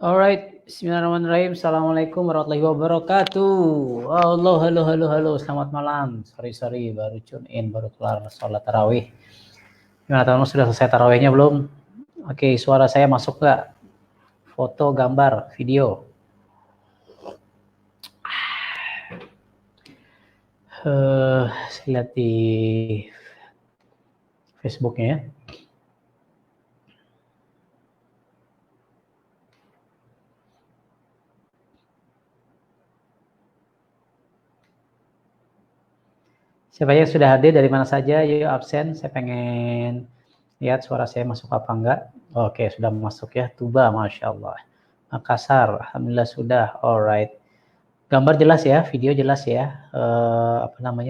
Alright, bismillahirrahmanirrahim. Assalamualaikum warahmatullahi wabarakatuh. Halo. Selamat malam. Sorry, baru tune in, baru kelar sholat tarawih. Gimana teman-teman, sudah selesai tarawihnya belum? Oke, suara saya masuk nggak? Foto, gambar, video. Saya lihat di Facebooknya ya. Siapa yang sudah hadir dari mana saja? Yuk absen, saya pengen lihat suara saya masuk apa enggak. Oke, sudah masuk ya. Tuba, Masya Allah. Makassar, Alhamdulillah sudah. Alright. Gambar jelas ya, video jelas ya.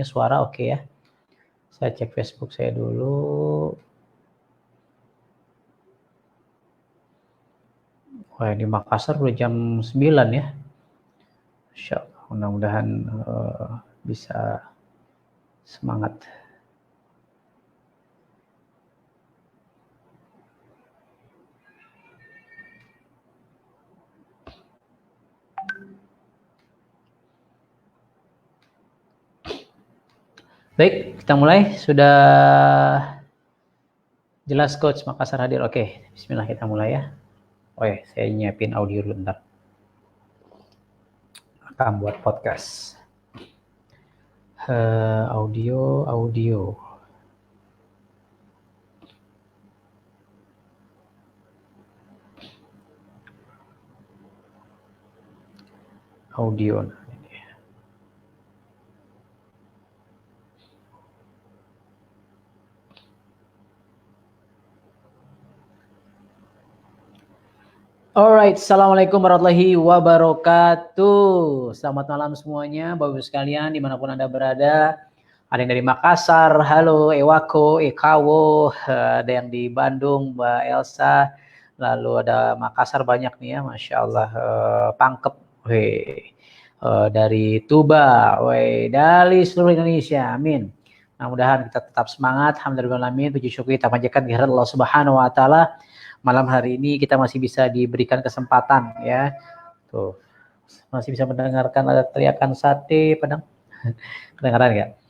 Suara oke ya. Saya cek Facebook saya dulu. Wah, di Makassar udah jam 9 ya. Masya Allah, mudah-mudahan bisa semangat. Baik, kita mulai. Sudah jelas Coach Makassar hadir. Oke, bismillah kita mulai ya. Oke, saya nyiapin audio dulu bentar. Akan buat podcast. Audio. Alright, Assalamualaikum warahmatullahi wabarakatuh. Selamat malam semuanya, Bapak-Ibu sekalian, dimanapun Anda berada. Ada yang dari Makassar, halo Ewako, Ekawo, ada yang di Bandung, Mbak Elsa, lalu ada Makassar banyak nih ya, Masya Allah, Pangkep, dari Tuba, dari seluruh Indonesia, amin. Mudah-mudahan kita tetap semangat, alhamdulillah, puji syukur kita panjatkan kehadirat Allah Subhanahu wa Ta'ala. Malam hari ini kita masih bisa diberikan kesempatan ya. Tuh. Masih bisa mendengarkan ada teriakan sate padang. Kedengaran enggak?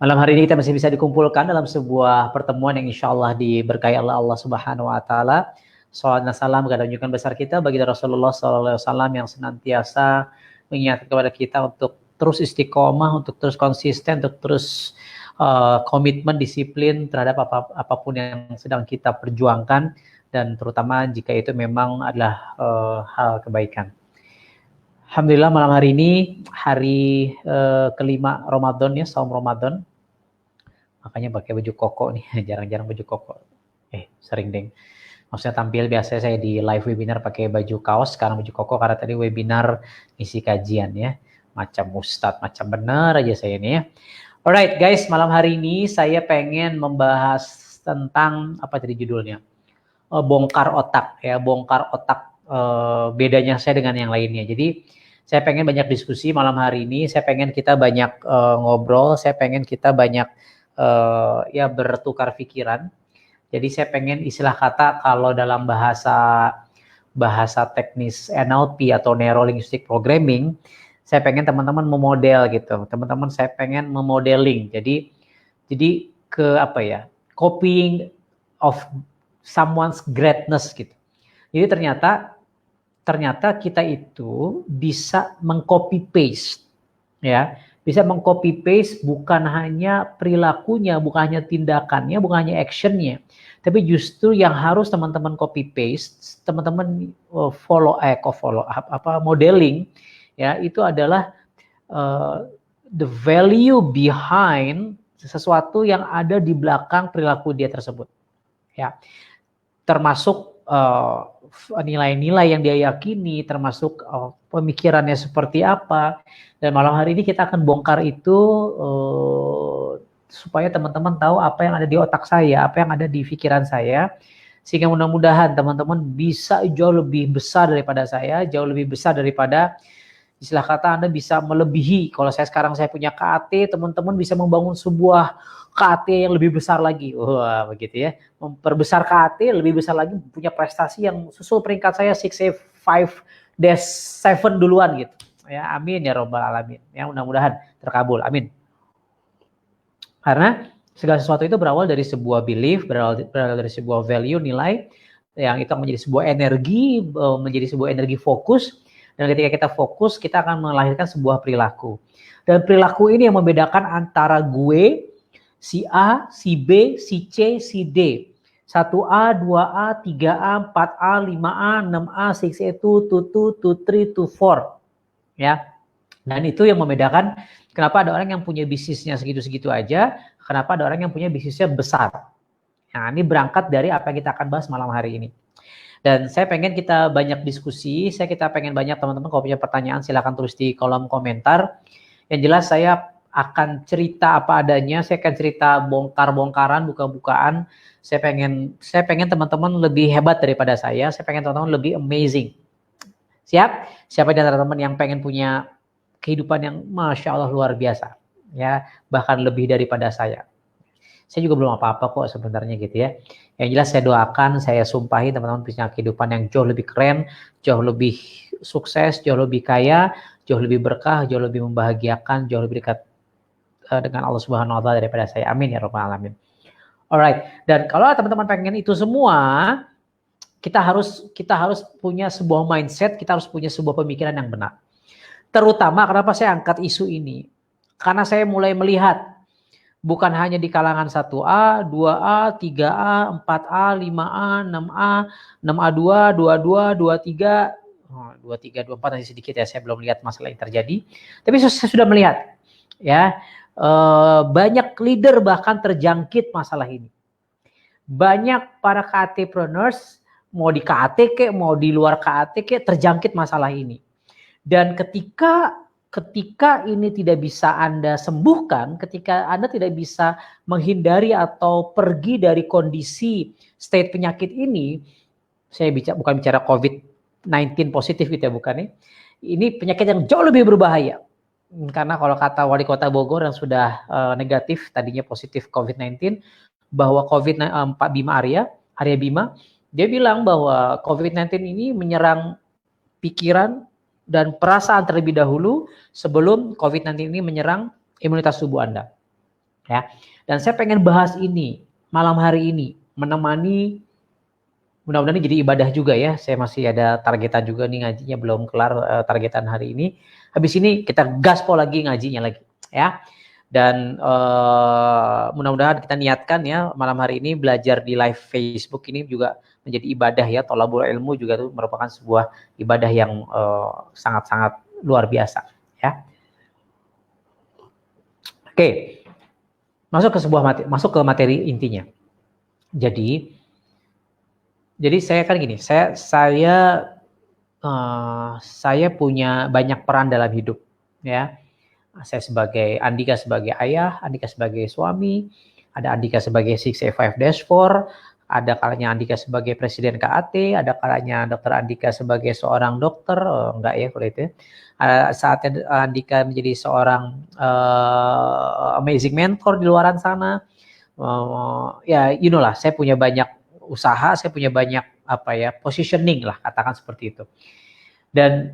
Malam hari ini kita masih bisa dikumpulkan dalam sebuah pertemuan yang insya Allah diberkahi oleh Allah Subhanahu wa Ta'ala. Salawat dan salam kepada junjungan besar kita bagi Rasulullah SAW yang senantiasa mengingatkan kepada kita untuk terus istiqomah, untuk terus konsisten, untuk terus komitmen, disiplin terhadap apapun yang sedang kita perjuangkan, dan terutama jika itu memang adalah hal kebaikan. Alhamdulillah malam hari ini hari kelima Ramadan ya, saum Ramadan. Makanya pakai baju koko nih, jarang-jarang baju koko. Sering deng. Maksudnya tampil biasanya saya di live webinar pakai baju kaos, sekarang baju koko karena tadi webinar isi kajian ya. Macam ustadz, macam benar aja saya ini ya. Alright guys, malam hari ini saya pengen membahas tentang apa tadi judulnya? Bongkar otak ya, bedanya saya dengan yang lainnya. Jadi saya pengen banyak diskusi malam hari ini, saya pengen kita banyak ngobrol, saya pengen kita banyak ya bertukar pikiran. Jadi saya pengen istilah kata kalau dalam bahasa teknis NLP atau Neuro Linguistic Programming, saya pengen teman-teman memodel gitu. Teman-teman saya pengen memodeling. Jadi ke apa ya? Copying of someone's greatness gitu. Jadi ternyata kita itu bisa mengcopy paste ya, bisa mengcopy paste bukan hanya perilakunya, bukan hanya tindakannya, bukan hanya actionnya, tapi justru yang harus teman-teman copy paste, teman-teman follow up modeling ya, itu adalah the value behind sesuatu yang ada di belakang perilaku dia tersebut ya. Termasuk nilai-nilai yang dia yakini, termasuk pemikirannya seperti apa. Dan malam hari ini kita akan bongkar itu supaya teman-teman tahu apa yang ada di otak saya, apa yang ada di pikiran saya, sehingga mudah-mudahan teman-teman bisa jauh lebih besar daripada saya, jauh lebih besar daripada istilah kata Anda bisa melebihi. Kalau saya sekarang saya punya KAT, teman-teman bisa membangun sebuah KAT yang lebih besar lagi. Wah, begitu ya. Memperbesar KAT, lebih besar lagi, punya prestasi yang susul peringkat saya 6 5-7 duluan gitu. Ya, amin ya robbal alamin. Ya, mudah-mudahan terkabul. Amin. Karena segala sesuatu itu berawal dari sebuah belief, berawal dari sebuah value, nilai, yang itu menjadi sebuah energi, menjadi sebuah energi fokus. Dan ketika kita fokus, kita akan melahirkan sebuah perilaku. Dan perilaku ini yang membedakan antara gue, si A, si B, si C, si D. 1A, 2A, 3A, 4A, 5A, 6A, 6A, 2, 2, 2, 2, 3, 2, 4. Ya. Dan itu yang membedakan kenapa ada orang yang punya bisnisnya segitu-segitu aja, kenapa ada orang yang punya bisnisnya besar. Nah, ini berangkat dari apa yang kita akan bahas malam hari ini. Dan saya pengen kita banyak diskusi, kita pengen banyak teman-teman kalau punya pertanyaan silahkan tulis di kolom komentar. Yang jelas saya akan cerita apa adanya, saya akan cerita bongkar-bongkaran, buka-bukaan. Saya pengen teman-teman lebih hebat daripada saya pengen teman-teman lebih amazing. Siap? Siapa di antara teman yang pengen punya kehidupan yang Masya Allah luar biasa, ya, bahkan lebih daripada saya. Saya juga belum apa-apa kok sebenarnya gitu ya. Yang jelas saya doakan, saya sumpahi teman-teman punya kehidupan yang jauh lebih keren, jauh lebih sukses, jauh lebih kaya, jauh lebih berkah, jauh lebih membahagiakan, jauh lebih dekat dengan Allah Subhanahu wa taala daripada saya. Amin ya rabbal alamin. Alright, dan kalau teman-teman pengen itu semua, kita harus punya sebuah mindset, kita harus punya sebuah pemikiran yang benar. Terutama kenapa saya angkat isu ini? Karena saya mulai melihat bukan hanya di kalangan 1A, 2A, 3A, 4A, 5A, 6A, 6A2, 22, 23, 23, 24 masih sedikit ya, saya belum lihat masalah yang terjadi. Tapi saya sudah melihat ya, banyak leader bahkan terjangkit masalah ini. Banyak para KAT-preneurs, mau di KAT kek, mau di luar KAT kek, terjangkit masalah ini. Dan ketika ini tidak bisa Anda sembuhkan, ketika Anda tidak bisa menghindari atau pergi dari kondisi state penyakit ini, saya bukan bicara COVID-19 positif gitu ya, bukan ya. Ini penyakit yang jauh lebih berbahaya. Karena kalau kata Wali Kota Bogor yang sudah negatif, tadinya positif COVID-19, bahwa Pak Bima Arya Bima, dia bilang bahwa COVID-19 ini menyerang pikiran dan perasaan terlebih dahulu sebelum COVID-19 ini menyerang imunitas tubuh Anda. Ya. Dan saya pengen bahas ini malam hari ini, menemani, mudah-mudahan ini jadi ibadah juga ya. Saya masih ada targetan juga nih, ngajinya belum kelar targetan hari ini. Habis ini kita gaspol lagi ngajinya lagi ya. Dan mudah-mudahan kita niatkan ya malam hari ini belajar di live Facebook ini juga menjadi ibadah ya. Thalabul ilmu juga itu merupakan sebuah ibadah yang sangat-sangat luar biasa ya. Oke. Masuk ke materi intinya. Jadi saya kan gini, saya punya banyak peran dalam hidup ya. Saya sebagai Andika sebagai ayah, Andika sebagai suami, ada Andika sebagai 6A5-4, ada kalanya Andika sebagai presiden KAT, ada kalanya Dr. Andika sebagai seorang dokter, enggak ya kalau itu. Saatnya Andika menjadi seorang amazing mentor di luaran sana. Ya, you know lah, saya punya banyak usaha, saya punya banyak positioning lah, katakan seperti itu. Dan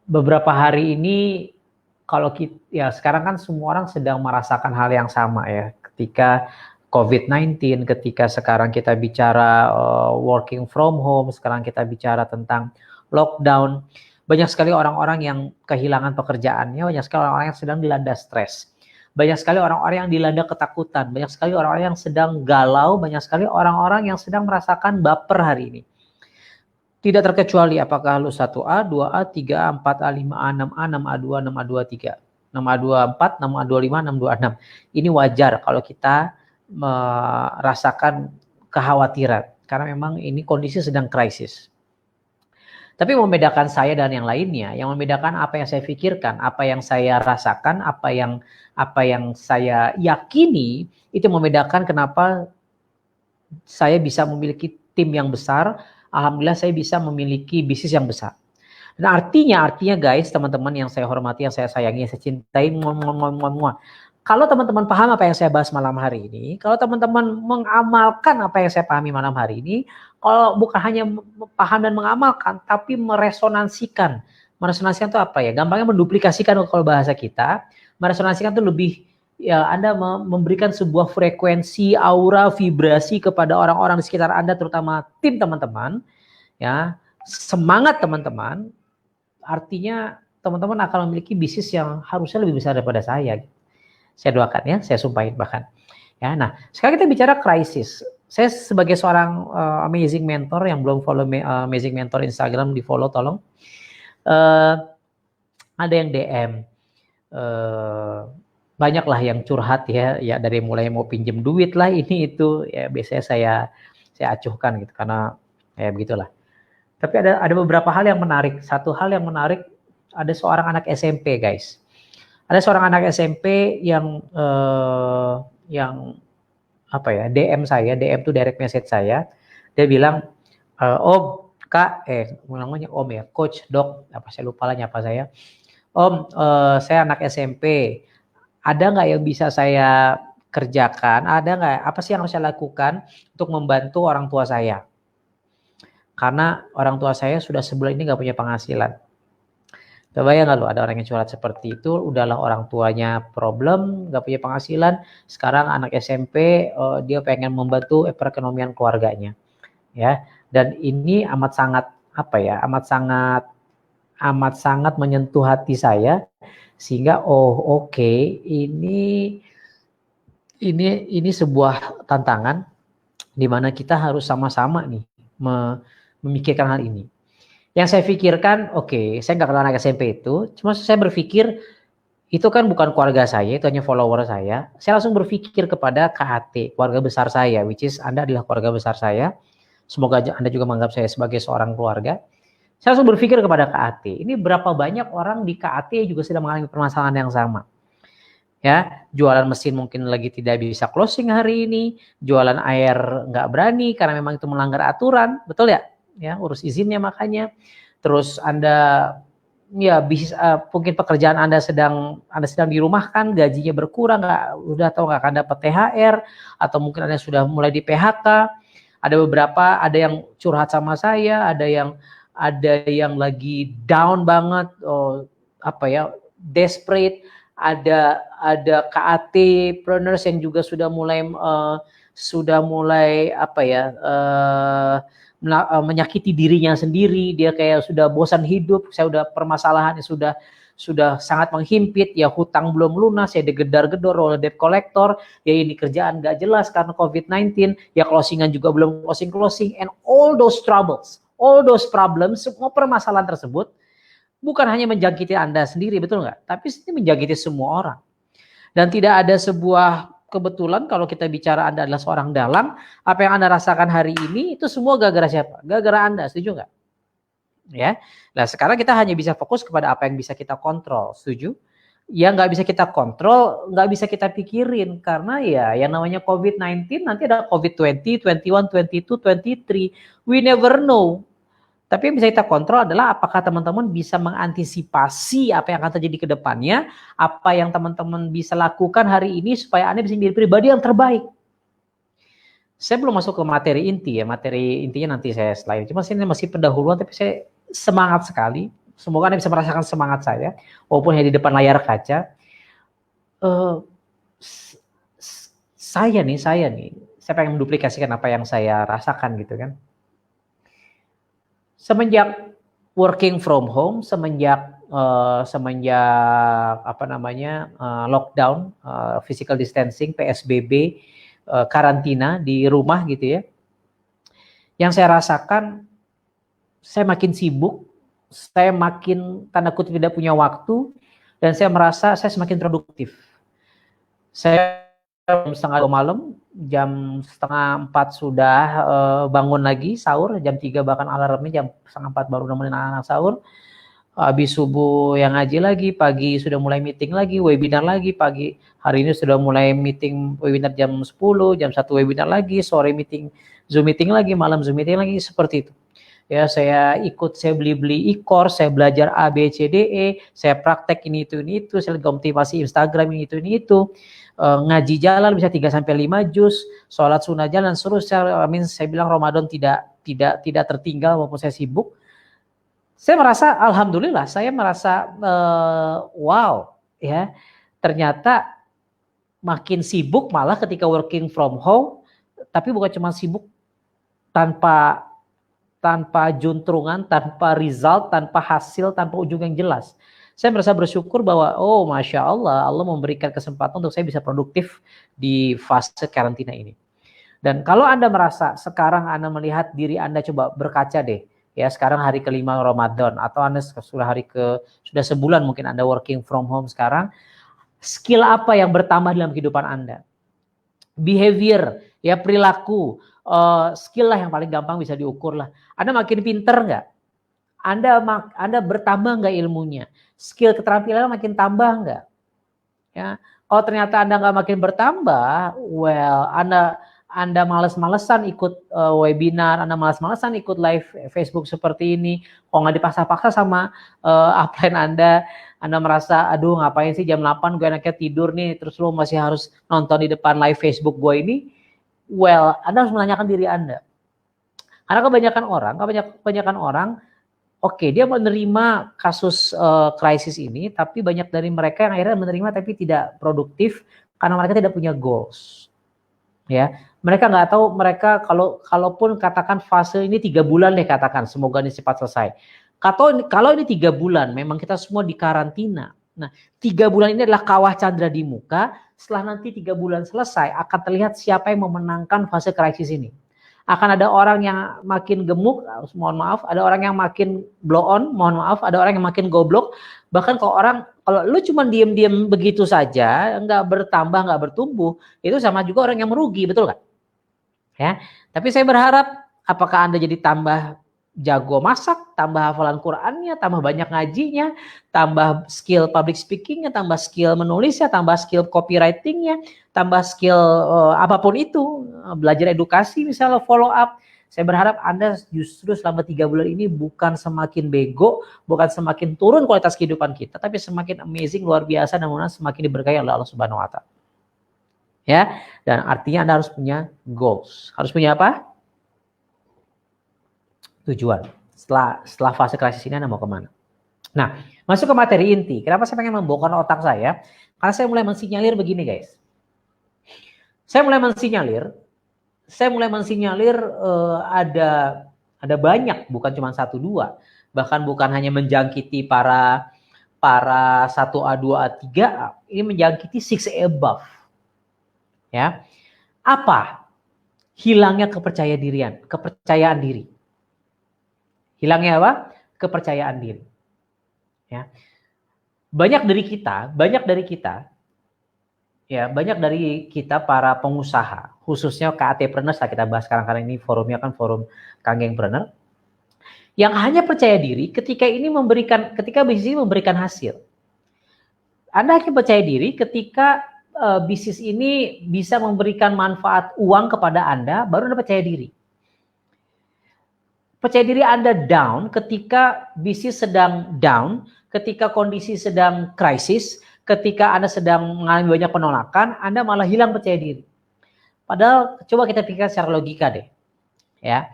beberapa hari ini kalau kita, ya sekarang kan semua orang sedang merasakan hal yang sama ya. Ketika COVID-19, ketika sekarang kita bicara working from home, sekarang kita bicara tentang lockdown, banyak sekali orang-orang yang kehilangan pekerjaannya, banyak sekali orang-orang yang sedang dilanda stres, banyak sekali orang-orang yang dilanda ketakutan, banyak sekali orang-orang yang sedang galau, banyak sekali orang-orang yang sedang merasakan baper hari ini. Tidak terkecuali apakah lu 1A, 2A, 3A, 4A, 5A, 6A, 6A2, 6A23, 6A24, 6A25, 6A26. Ini wajar kalau kita merasakan kekhawatiran. Karena memang ini kondisi sedang krisis. Tapi membedakan saya dan yang lainnya, yang membedakan apa yang saya pikirkan, apa yang saya rasakan, apa yang saya yakini, itu membedakan kenapa saya bisa memiliki tim yang besar. Alhamdulillah saya bisa memiliki bisnis yang besar. Dan artinya guys, teman-teman yang saya hormati, yang saya sayangi, yang saya cintai, kalau teman-teman paham apa yang saya bahas malam hari ini, kalau teman-teman mengamalkan apa yang saya pahami malam hari ini, kalau bukan hanya paham dan mengamalkan, tapi meresonansikan. Meresonansikan itu apa ya? Gampangnya menduplikasikan kalau bahasa kita. Meresonansikan itu lebih ya Anda memberikan sebuah frekuensi, aura, vibrasi kepada orang-orang di sekitar Anda, terutama tim teman-teman. Ya, semangat teman-teman. Artinya teman-teman akan memiliki bisnis yang harusnya lebih besar daripada saya. Saya doakan ya, saya sumpahin bahkan. Ya, nah sekarang kita bicara krisis. Saya sebagai seorang amazing mentor yang belum follow amazing mentor Instagram, di follow tolong. Ada yang DM, banyak lah yang curhat ya dari mulai mau pinjem duit lah ini itu ya biasanya saya acuhkan gitu karena ya begitulah. Tapi ada beberapa hal yang menarik. Satu hal yang menarik, ada seorang anak SMP guys. Ada seorang anak SMP yang apa ya, DM saya, DM tuh direct message saya. Dia bilang, Om, Kak, namanya Om ya, Coach, Dok, apa saya lupa lah nyapa saya. Om, saya anak SMP. Ada nggak yang bisa saya kerjakan? Ada nggak? Apa sih yang harus saya lakukan untuk membantu orang tua saya? Karena orang tua saya sudah sebulan ini nggak punya penghasilan. Kebayang nggak lo ada orang yang curhat seperti itu, udahlah orang tuanya problem, nggak punya penghasilan, sekarang anak SMP dia pengen membantu perekonomian keluarganya, ya. Dan ini amat sangat apa ya, amat sangat menyentuh hati saya, sehingga oke, ini sebuah tantangan di mana kita harus sama-sama nih memikirkan hal ini. Yang saya pikirkan, saya nggak kenal anak SMP itu, cuma saya berpikir itu kan bukan keluarga saya, itu hanya follower saya. Saya langsung berpikir kepada KAT, keluarga besar saya, which is Anda adalah keluarga besar saya. Semoga Anda juga menganggap saya sebagai seorang keluarga. Saya langsung berpikir kepada KAT, ini berapa banyak orang di KAT juga sedang mengalami permasalahan yang sama. Ya, jualan mesin mungkin lagi tidak bisa closing hari ini, jualan air nggak berani karena memang itu melanggar aturan, betul ya? Ya, urus izinnya makanya. Terus Anda ya mungkin pekerjaan Anda sedang dirumahkan, gajinya berkurang, udah tahu nggak akan dapat THR, atau mungkin Anda sudah mulai di PHK. Ada yang curhat sama saya, ada yang lagi down banget, desperate. Ada KAT preneurs yang juga sudah mulai menyakiti dirinya sendiri, dia kayak sudah bosan hidup, saya udah permasalahannya sudah sangat menghimpit, ya hutang belum lunas, ya digedar-gedor oleh debt collector, ya ini kerjaan gak jelas karena COVID-19, ya closingan juga belum closing, and all those troubles, all those problems, semua permasalahan tersebut bukan hanya menjangkiti Anda sendiri, betul nggak? Tapi ini menjangkiti semua orang. Dan tidak ada sebuah kebetulan kalau kita bicara Anda adalah seorang dalang, apa yang Anda rasakan hari ini itu semua gara-gara siapa? Gara-gara Anda, setuju nggak? Ya. Nah sekarang kita hanya bisa fokus kepada apa yang bisa kita kontrol, setuju? Yang nggak bisa kita kontrol, nggak bisa kita pikirin, karena ya yang namanya COVID-19 nanti ada COVID-20, 21, 22, 23, we never know. Tapi yang bisa kita kontrol adalah apakah teman-teman bisa mengantisipasi apa yang akan terjadi ke depannya, apa yang teman-teman bisa lakukan hari ini supaya Anda bisa menjadi pribadi yang terbaik. Saya belum masuk ke materi inti ya, materi intinya nanti saya slide. Cuma ini masih pendahuluan, tapi saya semangat sekali. Semoga Anda bisa merasakan semangat saya, walaupun hanya di depan layar kaca. Saya pengen menduplikasikan apa yang saya rasakan gitu kan. Semenjak working from home, semenjak lockdown, physical distancing, PSBB, karantina di rumah gitu ya. Yang saya rasakan, saya makin sibuk, saya makin tanda kutip tidak punya waktu, dan saya merasa saya semakin produktif. Saya jam 3:30 malam, jam 3:30 sudah bangun lagi sahur, jam 3 bahkan alarmnya jam 3:30 baru nemenin anak-anak sahur. Habis subuh yang ngaji lagi, pagi sudah mulai meeting lagi, webinar lagi, pagi hari ini sudah mulai meeting webinar jam 10, jam 1 webinar lagi, sore meeting, Zoom meeting lagi, malam Zoom meeting lagi, seperti itu. Ya, saya ikut, saya beli e-course, saya belajar A, B, C, D, E, saya praktek ini itu, saya optimasi Instagram ini itu. Ngaji jalan bisa 3 sampai 5 juz, sholat sunnah jalan, saya bilang Ramadan tidak tertinggal walaupun saya sibuk. Saya merasa alhamdulillah, saya merasa wow, ya. Ternyata makin sibuk malah ketika working from home, tapi bukan cuma sibuk tanpa juntrungan, tanpa result, tanpa hasil, tanpa ujung yang jelas. Saya merasa bersyukur bahwa, oh Masya Allah, Allah memberikan kesempatan untuk saya bisa produktif di fase karantina ini. Dan kalau Anda merasa sekarang Anda melihat diri Anda, coba berkaca deh. Ya, sekarang hari kelima Ramadan, atau Anda sudah sebulan mungkin Anda working from home sekarang. Skill apa yang bertambah dalam kehidupan Anda? Behavior, ya, perilaku, skill lah yang paling gampang bisa diukur lah. Anda makin pinter nggak? Anda bertambah nggak ilmunya? Skill keterampilan makin tambah nggak? Ya, oh ternyata Anda nggak makin bertambah, well, Anda males-malesan ikut webinar, Anda males-malesan ikut live Facebook seperti ini, kok nggak dipaksa-paksa sama upline Anda merasa, aduh ngapain sih jam 8 gue enaknya tidur nih, terus lo masih harus nonton di depan live Facebook gue ini. Well, Anda harus menanyakan diri Anda. Karena kebanyakan orang, oke, dia menerima kasus krisis ini, tapi banyak dari mereka yang akhirnya menerima tapi tidak produktif karena mereka tidak punya goals. Ya, mereka nggak tahu, mereka kalaupun katakan fase ini 3 bulan deh, katakan semoga ini cepat selesai. Kalau ini 3 bulan, memang kita semua di karantina. Nah, 3 bulan ini adalah kawah candra di muka. Setelah nanti 3 bulan selesai, akan terlihat siapa yang memenangkan fase krisis ini. Akan ada orang yang makin gemuk, mohon maaf, ada orang yang makin blow on, mohon maaf, ada orang yang makin goblok. Bahkan kalau lu cuma diem-diem begitu saja, nggak bertambah, nggak bertumbuh, itu sama juga orang yang merugi, betul nggak? Ya, tapi saya berharap apakah Anda jadi tambah jago masak, tambah hafalan Qur'annya, tambah banyak ngajinya, tambah skill public speakingnya, tambah skill menulisnya, tambah skill copywritingnya, tambah skill apapun itu, belajar edukasi misalnya, follow up. Saya berharap Anda justru selama 3 bulan ini bukan semakin bego, bukan semakin turun kualitas kehidupan kita, tapi semakin amazing, luar biasa, dan mudah-mudahan semakin diberkahi oleh Allah Subhanahu wa Ta'ala. Ya, dan artinya Anda harus punya goals. Harus punya apa? Tujuan. Setelah fase krisis ini Anda mau kemana? Nah, masuk ke materi inti. Kenapa saya pengen membongkar otak saya? Karena saya mulai mensinyalir begini, guys. Saya mulai mensinyalir ada banyak, bukan cuma 1-2, bahkan bukan hanya menjangkiti para 1A, 2A, 3A, ini menjangkiti 6A above. Ya. Apa? Hilangnya kepercayaan diri. Hilangnya apa? Kepercayaan diri. Ya. Banyak dari kita para pengusaha, khususnya KAT-preneurs lah kita bahas sekarang, karena ini forumnya kan forum Kanggengpreneur, yang hanya percaya diri ketika bisnis ini memberikan hasil. Anda hanya percaya diri ketika bisnis ini bisa memberikan manfaat uang kepada Anda, baru Anda percaya diri. Percaya diri Anda down ketika bisnis sedang down, ketika kondisi sedang krisis, ketika Anda sedang mengalami banyak penolakan, Anda malah hilang percaya diri. Padahal coba kita pikirkan secara logika deh. Ya.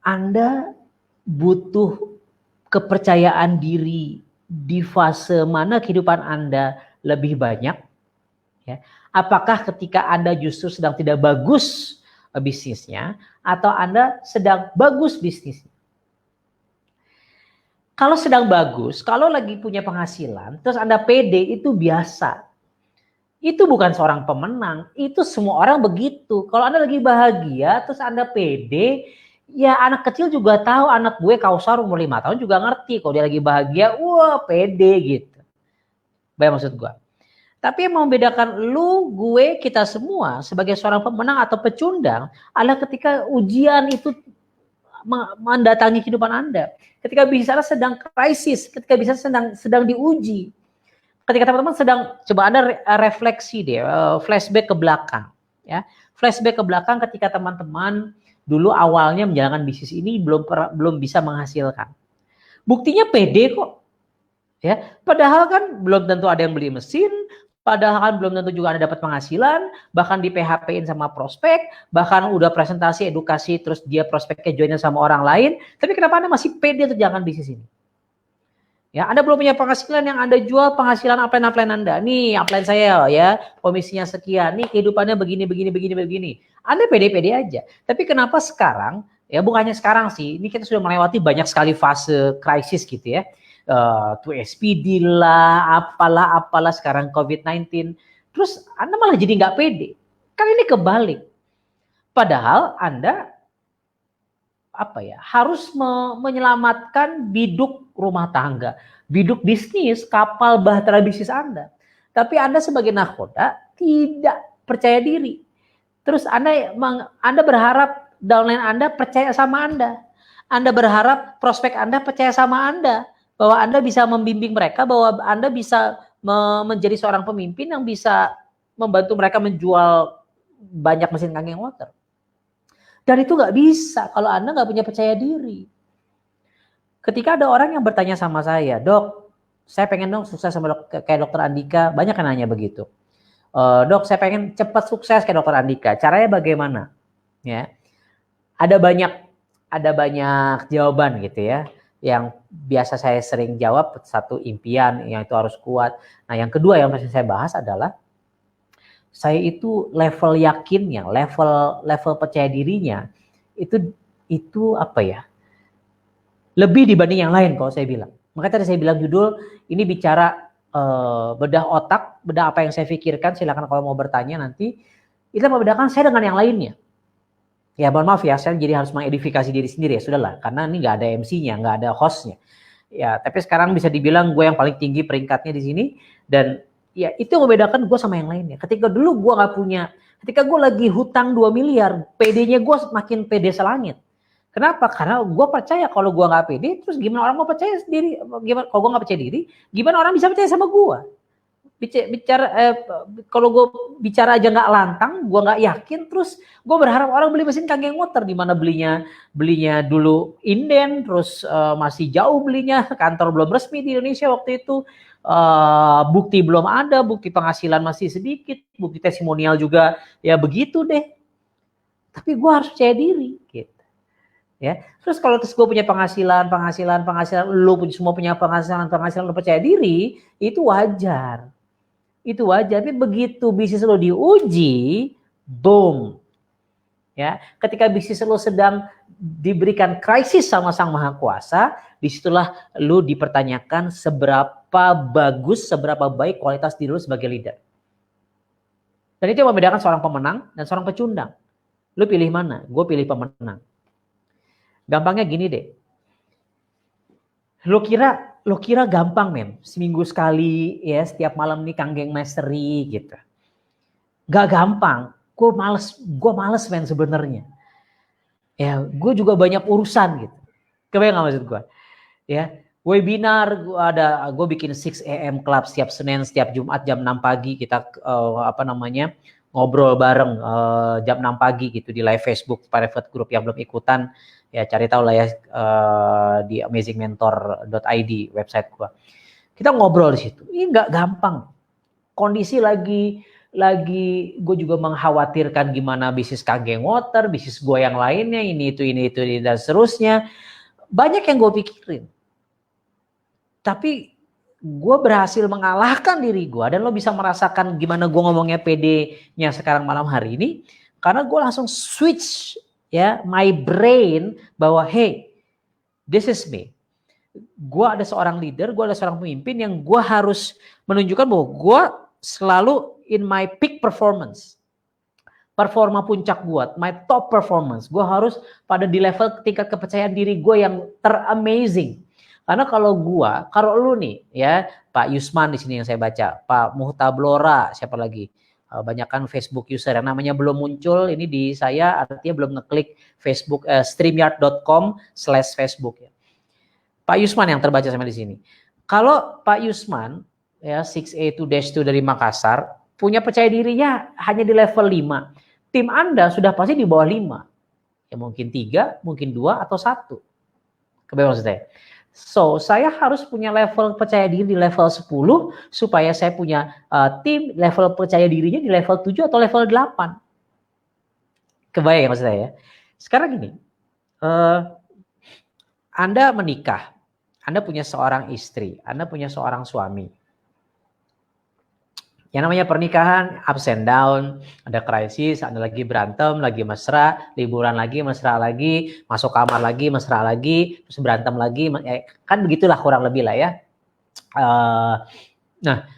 Anda butuh kepercayaan diri di fase mana kehidupan Anda lebih banyak? Ya. Apakah ketika Anda justru sedang tidak bagus bisnisnya, atau Anda sedang bagus bisnisnya? Kalau sedang bagus, kalau lagi punya penghasilan, terus Anda pede, itu biasa. Itu bukan seorang pemenang, itu semua orang begitu. Kalau Anda lagi bahagia, terus Anda pede, ya anak kecil juga tahu, anak gue Kausar umur 5 tahun juga ngerti, kalau dia lagi bahagia, wah pede gitu. Baik maksud gue. Tapi yang membedakan lu, gue, kita semua sebagai seorang pemenang atau pecundang adalah ketika ujian itu mendatangi kehidupan Anda. Ketika bisnis Anda sedang krisis, ketika bisnis sedang diuji. Ketika teman-teman coba Anda refleksi deh, flashback ke belakang. Ya. Flashback ke belakang ketika teman-teman dulu awalnya menjalankan bisnis ini belum bisa menghasilkan. Buktinya pede kok. Ya, padahal kan belum tentu ada yang beli mesin, padahal kan belum tentu juga Anda dapat penghasilan, bahkan di PHP-in sama prospek, bahkan udah presentasi edukasi terus dia prospeknya join sama orang lain, tapi kenapa Anda masih pede untuk jalankan bisnis ini? Ya, Anda belum punya penghasilan yang Anda jual penghasilan upline Anda. Nih, upline saya ya, komisinya sekian. Nih, kehidupannya begini. Anda pede-pede aja. Tapi kenapa sekarang, ya bukannya sekarang sih, ini kita sudah melewati banyak sekali fase krisis gitu ya. 2SPD lah, apalah sekarang COVID-19. Terus Anda malah jadi nggak pede. Kan ini kebalik. Padahal Anda harus menyelamatkan biduk rumah tangga, biduk bisnis, kapal bahtera bisnis Anda. Tapi Anda sebagai nahkoda tidak percaya diri. Terus Anda berharap downline Anda percaya sama Anda. Anda berharap prospek Anda percaya sama Anda. Bahwa Anda bisa membimbing mereka, bahwa Anda bisa menjadi seorang pemimpin yang bisa membantu mereka menjual banyak mesin kangkeng water. Dan itu nggak bisa kalau Anda nggak punya percaya diri. Ketika ada orang yang bertanya sama saya, Dok, saya pengen dong sukses sama kayak Dokter Andika, banyak yang nanya begitu. Dok, saya pengen cepat sukses kayak Dokter Andika, caranya bagaimana? Ya, ada banyak jawaban gitu ya. Yang biasa saya sering jawab, satu impian yang itu harus kuat. Nah, yang kedua yang masih saya bahas adalah saya itu level yakinnya, level percaya dirinya itu apa ya? Lebih dibanding yang lain kalau saya bilang. Makanya tadi saya bilang judul ini bicara bedah otak, bedah apa yang saya pikirkan. Silakan kalau mau bertanya nanti. Kita membedakan saya dengan yang lainnya. Ya mohon maaf ya, saya jadi harus mengedifikasi diri sendiri ya sudahlah, karena ini nggak ada MC-nya, nggak ada host-nya. Ya, tapi sekarang bisa dibilang gue yang paling tinggi peringkatnya di sini dan ya itu yang membedakan gue sama yang lainnya. Ketika dulu gue nggak punya, ketika gue lagi hutang 2 miliar, PD-nya gue makin pede selangit. Kenapa? Karena gue percaya kalau gue nggak pede, terus gimana orang mau percaya sendiri? Gimana kalau gue nggak percaya diri, gimana orang bisa percaya sama gue? Kalau gue bicara aja nggak lantang, gue nggak yakin, terus gue berharap orang beli mesin kangkeng water, di mana belinya dulu inden, terus masih jauh belinya, kantor belum resmi di Indonesia waktu itu, bukti belum ada, bukti penghasilan masih sedikit, bukti testimonial juga ya begitu deh. Tapi gue harus percaya diri, gitu. Ya, terus kalau gue punya penghasilan, lu semua punya penghasilan, lu percaya diri, itu wajar. Itu wajar, tapi begitu bisnis lo diuji, boom. Ya, ketika bisnis lo sedang diberikan krisis sama Sang Maha Kuasa, disitulah lo dipertanyakan seberapa bagus, seberapa baik kualitas diri lo sebagai leader. Dan itu yang membedakan seorang pemenang dan seorang pecundang. Lo pilih mana? Gue pilih pemenang. Gampangnya gini deh. Lo kira gampang men, seminggu sekali ya setiap malam nih kanggeng mastery gitu. Gak gampang, gue males men sebenarnya. Ya, gue juga banyak urusan gitu. Kebayang gak maksud gue? Ya, webinar gue bikin 6 AM club setiap Senin, setiap Jumat jam 6 pagi kita ngobrol bareng jam 6 pagi gitu di live Facebook private group. Yang belum ikutan ya cari tahu lah ya di amazingmentor.id website gua. Kita ngobrol di situ. Ini nggak gampang. Kondisi lagi gue juga mengkhawatirkan gimana bisnis kangkeng water, bisnis gue yang lainnya, ini itu dan seterusnya. Banyak yang gue pikirin. Tapi gue berhasil mengalahkan diri gue dan lo bisa merasakan gimana gue ngomongnya PD-nya sekarang malam hari ini karena gue langsung switch ya my brain bahwa hey, this is me. Gue ada seorang leader, gue ada seorang pemimpin yang gue harus menunjukkan bahwa gue selalu in my peak performance. Performa puncak gue, my top performance. Gue harus pada di level tingkat kepercayaan diri gue yang teramazing. Karena kalau lu nih ya Pak Yusman di sini yang saya baca, Pak Muhtablora, siapa lagi? Banyakkan Facebook user yang namanya belum muncul ini di saya, artinya belum ngeklik Facebook streamyard.com/Facebook ya. Pak Yusman yang terbaca sama di sini. Kalau Pak Yusman ya 6A2-2 dari Makassar punya percaya dirinya hanya di level 5. Tim Anda sudah pasti di bawah 5. Ya mungkin 3, mungkin 2 atau 1. Kebayang maksud saya? So, saya harus punya level percaya diri di level 10 supaya saya punya tim level percaya dirinya di level 7 atau level 8. Kebayang ya maksud saya? Sekarang gini, Anda menikah, Anda punya seorang istri, Anda punya seorang suami. Yang namanya pernikahan, ups and down, ada krisis, ada lagi berantem, lagi mesra, liburan lagi, mesra lagi, masuk kamar lagi, mesra lagi, terus berantem lagi, kan begitulah kurang lebih lah ya. Nah,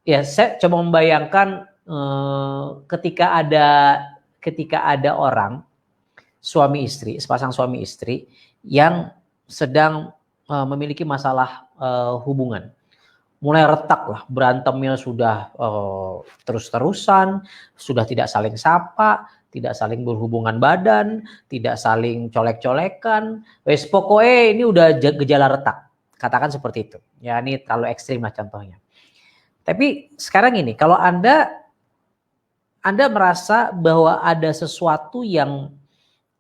ya saya coba membayangkan ketika ada orang suami istri, sepasang suami istri yang sedang memiliki masalah hubungan. Mulai retak lah, berantemnya sudah terus-terusan, sudah tidak saling sapa, tidak saling berhubungan badan, tidak saling colek-colekan. Wes pokoknya ini udah gejala retak, katakan seperti itu. Ya ini terlalu ekstrim lah contohnya. Tapi sekarang ini, kalau Anda merasa bahwa ada sesuatu yang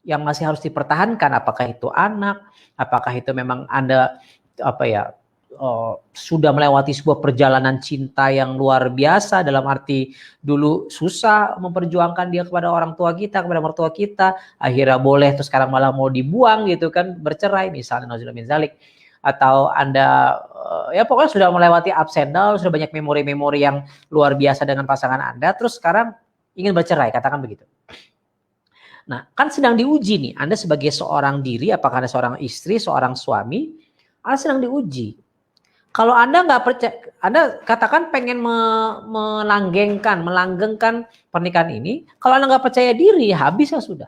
masih harus dipertahankan, apakah itu anak, apakah itu memang Anda sudah melewati sebuah perjalanan cinta yang luar biasa, dalam arti dulu susah memperjuangkan dia kepada orang tua kita, kepada mertua kita, akhirnya boleh terus sekarang malah mau dibuang gitu kan, bercerai misalnya, nauzubillah min zalik. Atau Anda ya pokoknya sudah melewati ups and down, sudah banyak memori-memori yang luar biasa dengan pasangan Anda, terus sekarang ingin bercerai, katakan begitu. Nah, kan sedang diuji nih, Anda sebagai seorang diri, apakah Anda seorang istri, seorang suami, Anda sedang diuji. Kalau Anda nggak percaya, Anda katakan pengen melanggengkan pernikahan ini, kalau Anda nggak percaya diri, habis ya sudah.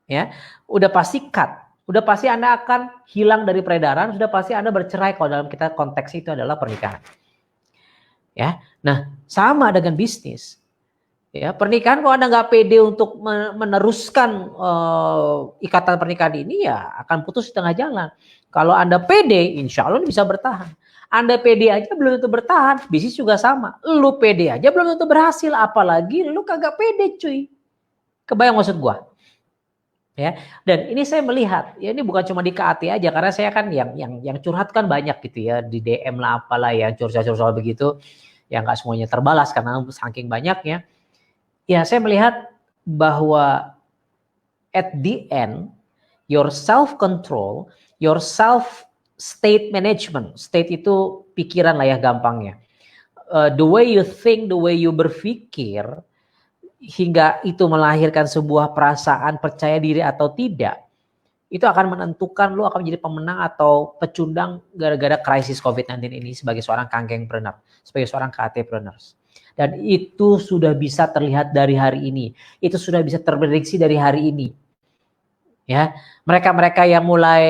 Ya, udah pasti cut. Udah pasti Anda akan hilang dari peredaran, sudah pasti Anda bercerai kalau dalam kita konteks itu adalah pernikahan. Ya. Nah, sama dengan bisnis. Ya, pernikahan kalau Anda nggak pede untuk meneruskan ikatan pernikahan ini, ya akan putus di tengah jalan. Kalau Anda pede, insya Allah bisa bertahan. Anda pede aja belum tentu bertahan, bisnis juga sama. Lu pede aja belum tentu berhasil, apalagi lu kagak pede cuy. Kebayang maksud gua? Ya, dan ini saya melihat, ya ini bukan cuma di KAT aja, karena saya kan yang curhat kan banyak gitu ya, di DM lah apalah ya, curhat-curhat begitu, yang nggak semuanya terbalas karena saking banyaknya. Ya, saya melihat bahwa at the end, your self-control, your self-state management, state itu pikiran lah ya gampangnya. The way you think, the way you berpikir, hingga itu melahirkan sebuah perasaan percaya diri atau tidak, itu akan menentukan lu akan menjadi pemenang atau pecundang gara-gara krisis COVID-19 ini sebagai seorang kanggengpreneur, sebagai seorang KAT-preneurs. Dan itu sudah bisa terlihat dari hari ini. Itu sudah bisa terprediksi dari hari ini. Ya, mereka-mereka yang mulai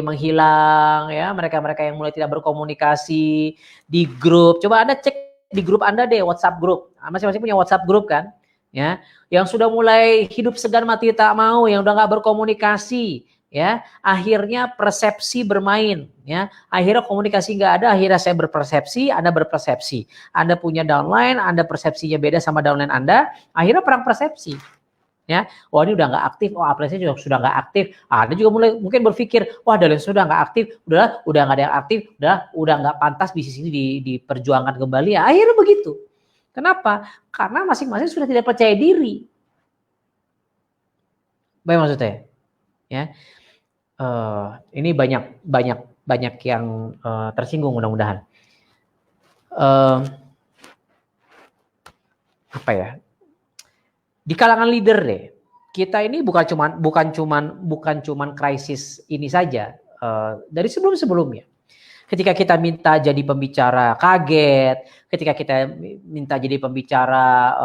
menghilang, ya, mereka-mereka yang mulai tidak berkomunikasi di grup. Coba Anda cek di grup Anda deh, WhatsApp grup. Masing-masing punya WhatsApp grup kan? Ya, yang sudah mulai hidup segan mati tak mau, yang udah nggak berkomunikasi, ya, akhirnya persepsi bermain, ya, akhirnya komunikasi nggak ada, akhirnya saya berpersepsi, Anda berpersepsi, Anda punya downline, Anda persepsinya beda sama downline Anda, akhirnya perang persepsi, ya, wah ini udah nggak aktif, oh aplikasi juga sudah nggak aktif, Anda juga mulai mungkin berpikir, wah downline sudah nggak aktif, udah nggak ada yang aktif, udah nggak pantas bisnis ini diperjuangkan kembali, ya, akhirnya begitu. Kenapa? Karena masing-masing sudah tidak percaya diri. Baik maksudnya, ya. Ini banyak yang tersinggung mudah-mudahan. Apa ya? Di kalangan leader deh, kita ini bukan cuman krisis ini saja. Dari sebelumnya. Ketika kita minta jadi pembicara kaget, ketika kita minta jadi pembicara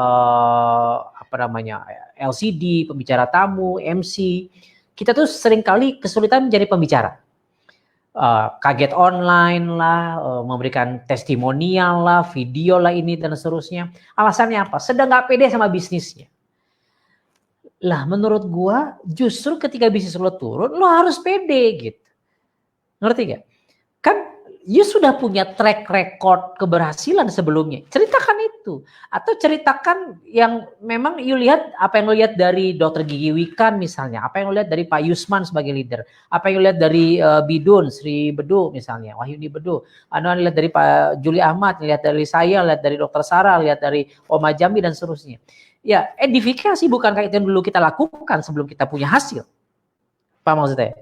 LCD, pembicara tamu, MC, kita tuh seringkali kesulitan menjadi pembicara. Kaget online lah, memberikan testimonial lah, video lah ini dan seterusnya. Alasannya apa? Sedang nggak pede sama bisnisnya. Lah menurut gua justru ketika bisnis lo turun, lo harus pede gitu. Ngerti gak? Kan you sudah punya track record keberhasilan sebelumnya. Ceritakan itu. itu. Atau ceritakan yang memang you lihat, apa yang lu lihat dari Dr. Gigi Wikan misalnya, apa yang lu lihat dari Pak Yusman sebagai leader, apa yang lu lihat dari Bidun, Sri Bedu misalnya, Wahyuni Bedu, Anda lihat dari Pak Juli Ahmad, lihat dari saya, lihat dari Dr. Sarah, lihat dari Oma Jambi dan seterusnya. Ya, edifikasi bukan kayak itu yang dulu kita lakukan sebelum kita punya hasil. Paham maksudnya?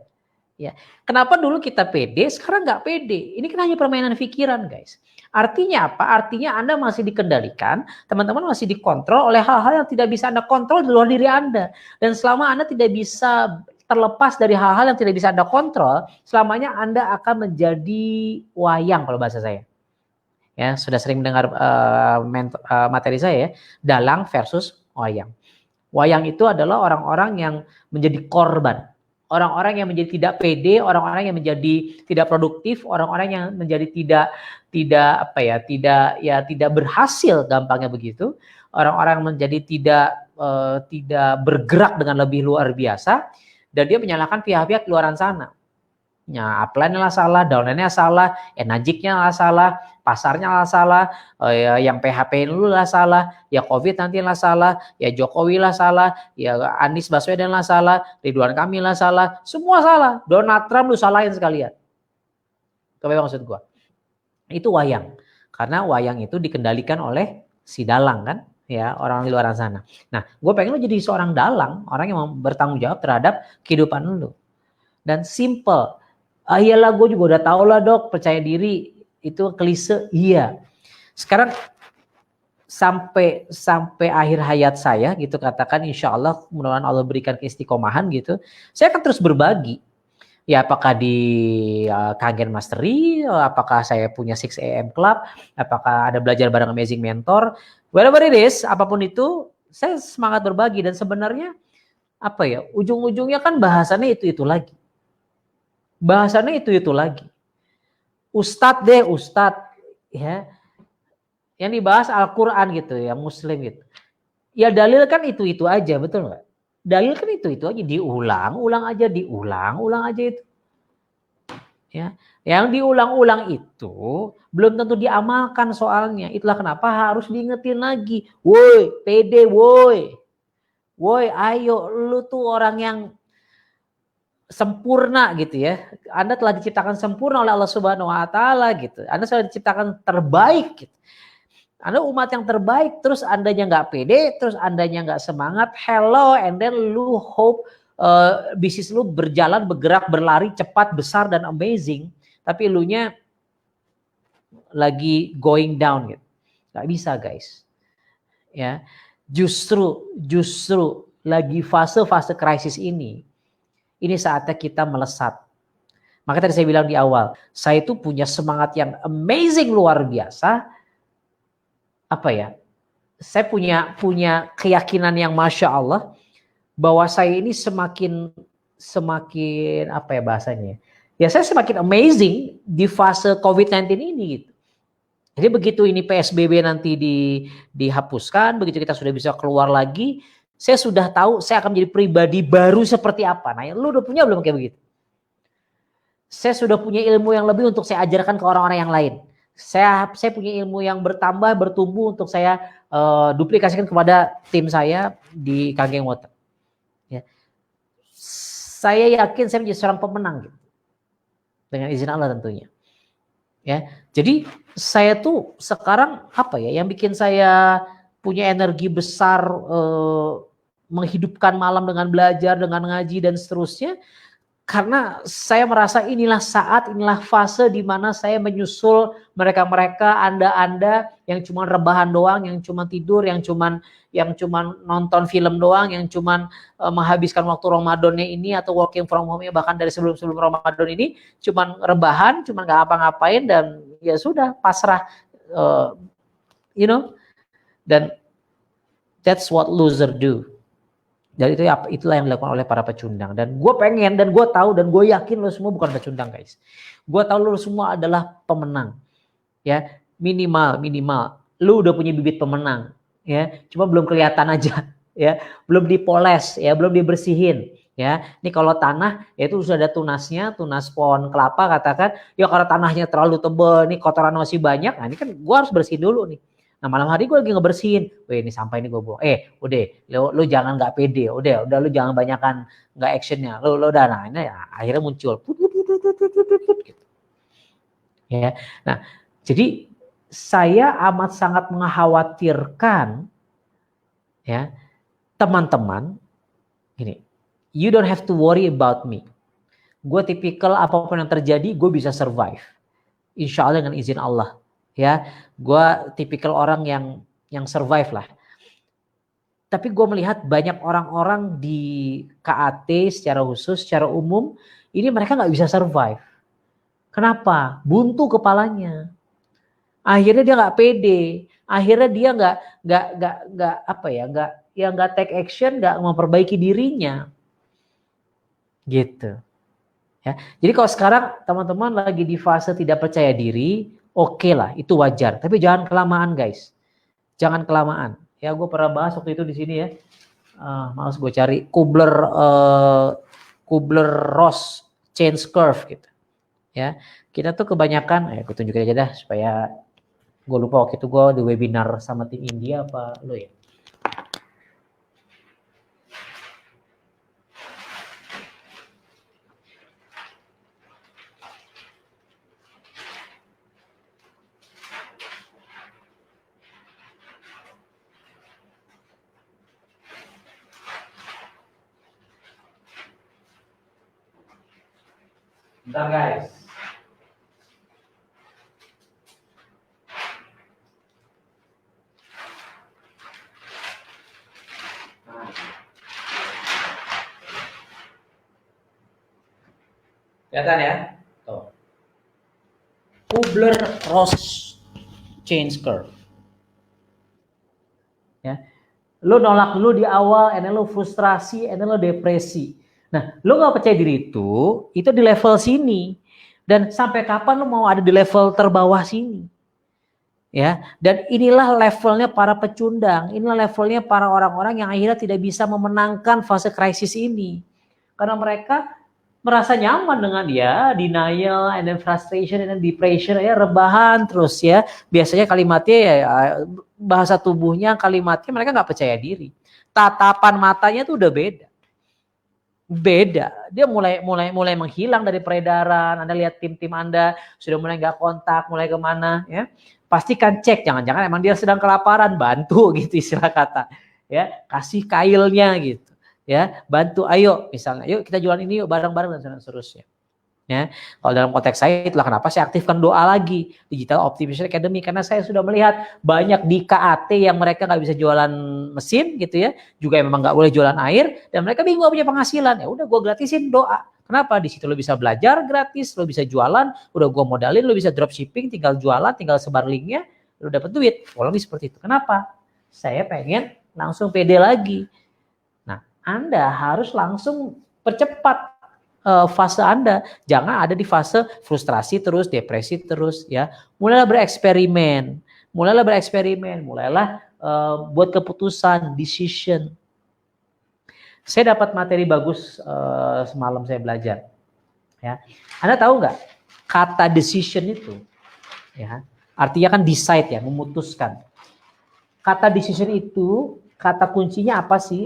Ya, kenapa dulu kita pede, sekarang nggak pede? Ini kan hanya permainan pikiran, guys. Artinya apa? Artinya Anda masih dikendalikan, teman-teman masih dikontrol oleh hal-hal yang tidak bisa Anda kontrol di luar diri Anda. Dan selama Anda tidak bisa terlepas dari hal-hal yang tidak bisa Anda kontrol, selamanya Anda akan menjadi wayang kalau bahasa saya. Ya, sudah sering mendengar materi saya ya, dalang versus wayang. Wayang itu adalah orang-orang yang menjadi korban. Orang-orang yang menjadi tidak pede, orang-orang yang menjadi tidak produktif, orang-orang yang menjadi tidak berhasil, gampangnya begitu. Orang-orang yang menjadi tidak bergerak dengan lebih luar biasa, dan dia menyalahkan pihak-pihak luaran sana. Ya, upline-nya lah salah, downline-nya salah, enajiknya lah salah, pasarnya lah salah, yang PHP lu lah salah, ya COVID nanti lah salah, ya Jokowi lah salah, ya Anies Baswedan lah salah, Ridwan Kamil lah salah, semua salah. Donald Trump lu salahin sekalian. Kebayang maksud gua? Itu wayang. Karena wayang itu dikendalikan oleh si dalang kan, ya orang di luar sana. Nah, gue pengen lu jadi seorang dalang, orang yang bertanggung jawab terhadap kehidupan lu. Dan simple. Iyalah gue juga udah tau lah dok, percaya diri itu klise, iya. Sekarang sampai akhir hayat saya gitu katakan, insya Allah mudah-mudahan Allah berikan keistiqomahan gitu, saya akan terus berbagi. Ya apakah di Kangen Mastery, apakah saya punya 6am Club, apakah ada belajar bareng Amazing Mentor, whatever it is, apapun itu, saya semangat berbagi. Dan sebenarnya apa ya, ujung-ujungnya kan bahasannya itu lagi. Bahasannya itu lagi. Ustadz deh, ustadz ya. Yang dibahas Al-Qur'an gitu ya, Muslim gitu. Ya dalil kan itu aja, betul nggak? Dalil kan itu aja, diulang aja itu. Ya, yang diulang-ulang itu belum tentu diamalkan soalnya. Itulah kenapa harus diingetin lagi. Woi, pede woi. Woi, ayo lu tuh orang yang sempurna gitu ya. Anda telah diciptakan sempurna oleh Allah Subhanahu wa taala gitu. Anda sudah diciptakan terbaik gitu. Anda umat yang terbaik, terus Andanya nggak pede, terus Andanya nggak semangat, hello, and then lu hope bisnis lu berjalan, bergerak, berlari cepat, besar dan amazing, tapi elunya lagi going down gitu. Nggak bisa guys. Ya, justru lagi fase krisis ini saatnya kita melesat. Maka tadi saya bilang di awal, saya itu punya semangat yang amazing luar biasa. Apa ya? Saya punya keyakinan yang masya Allah bahwa saya ini semakin apa ya bahasanya? Ya saya semakin amazing di fase COVID-19 ini gitu. Jadi begitu ini PSBB nanti dihapuskan, begitu kita sudah bisa keluar lagi, saya sudah tahu saya akan menjadi pribadi baru seperti apa. Nah, lu udah punya belum kayak begitu? Saya sudah punya ilmu yang lebih untuk saya ajarkan ke orang-orang yang lain. Saya punya ilmu yang bertambah, bertumbuh untuk saya duplikasikan kepada tim saya di Kangen Water. Ya. Saya yakin saya menjadi seorang pemenang gitu. Dengan izin Allah tentunya. Ya. Jadi saya tuh sekarang apa ya yang bikin saya punya energi besar menghidupkan malam dengan belajar, dengan ngaji dan seterusnya, karena saya merasa inilah saat, inilah fase di mana saya menyusul mereka-mereka, Anda yang cuma rebahan doang, yang cuma tidur, yang cuma nonton film doang, yang cuma menghabiskan waktu Ramadannya ini atau working from home-nya bahkan dari sebelum Ramadan ini cuma rebahan, cuma nggak apa-ngapain dan ya sudah pasrah, dan that's what loser do. Dan itulah yang dilakukan oleh para pecundang. Dan gue pengen, dan gue tahu, dan gue yakin lo semua bukan pecundang guys. Gue tahu lo semua adalah pemenang. Ya, minimal. Lo udah punya bibit pemenang. Ya, cuma belum kelihatan aja. Ya, belum dipoles, ya, belum dibersihin. Ya, ini kalau tanah, ya itu sudah ada tunasnya, tunas pohon kelapa katakan. Ya kalau tanahnya terlalu tebal, ini kotoran masih banyak. Nah ini kan gue harus bersihin dulu nih. Nah malam hari gue lagi ngebersihin, weh ini sampah ini gue buang. Udah, lu jangan nggak pede, udah lu jangan banyakan nggak actionnya, lu udah, nah ini ya, akhirnya muncul, gitu. Ya, nah jadi saya amat sangat mengkhawatirkan ya teman-teman gini, you don't have to worry about me. Gue tipikal apapun yang terjadi, gue bisa survive. Insya Allah dengan izin Allah. Ya, gue tipikal orang yang survive lah. Tapi gue melihat banyak orang-orang di KAT secara khusus, secara umum, ini mereka nggak bisa survive. Kenapa? Buntu kepalanya. Akhirnya dia nggak pede. Akhirnya dia nggak take action, nggak memperbaiki dirinya. Gitu. Ya. Jadi kalau sekarang teman-teman lagi di fase tidak percaya diri, oke lah, itu wajar. Tapi jangan kelamaan guys. Jangan kelamaan. Ya gue pernah bahas waktu itu di sini ya. Males gue cari Kubler-Ross change curve gitu. Ya, kita tuh kebanyakan, gue tunjukin aja dah supaya gue lupa waktu itu gue di webinar sama tim India apa lo ya. Bentar guys. Kelihatan ya? Tuh. Kubler-Ross change curve. Ya. Lo nolak dulu di awal, and then lo frustrasi, and then lo depresi. Nah, lo gak percaya diri itu di level sini. Dan sampai kapan lo mau ada di level terbawah sini? Ya, dan inilah levelnya para pecundang, inilah levelnya para orang-orang yang akhirnya tidak bisa memenangkan fase krisis ini. Karena mereka merasa nyaman dengan ya denial and then frustration and then depression ya, rebahan terus ya. Biasanya kalimatnya ya bahasa tubuhnya, kalimatnya mereka nggak percaya diri. Tatapan matanya tuh udah beda. Dia mulai menghilang dari peredaran. Anda lihat tim-tim Anda sudah mulai nggak kontak, mulai kemana ya. Pastikan cek, jangan-jangan emang dia sedang kelaparan, bantu gitu istilah kata ya, kasih kailnya gitu ya, bantu, ayo misalnya, yuk kita jualan ini yuk bareng-bareng dan seterusnya ya. Kalau dalam konteks saya itulah kenapa saya aktifkan doa lagi Digital Optimization Academy, karena saya sudah melihat banyak di KAT yang mereka nggak bisa jualan mesin gitu ya, juga memang nggak boleh jualan air dan mereka bingung punya penghasilan. Ya udah gue gratisin doa. Kenapa? Di situ lo bisa belajar gratis, lo bisa jualan, udah gue modalin, lo bisa dropshipping, tinggal jualan, tinggal sebar linknya, lo dapat duit. Kurang lebih seperti itu. Kenapa? Saya pengen langsung pede lagi. Nah, Anda harus langsung percepat fase Anda. Jangan ada di fase frustrasi terus, depresi terus ya. Mulailah bereksperimen, mulailah buat keputusan, decision. Saya dapat materi bagus semalam saya belajar. Ya, Anda tahu nggak kata decision itu? Ya, artinya kan decide ya, memutuskan. Kata decision itu kata kuncinya apa sih?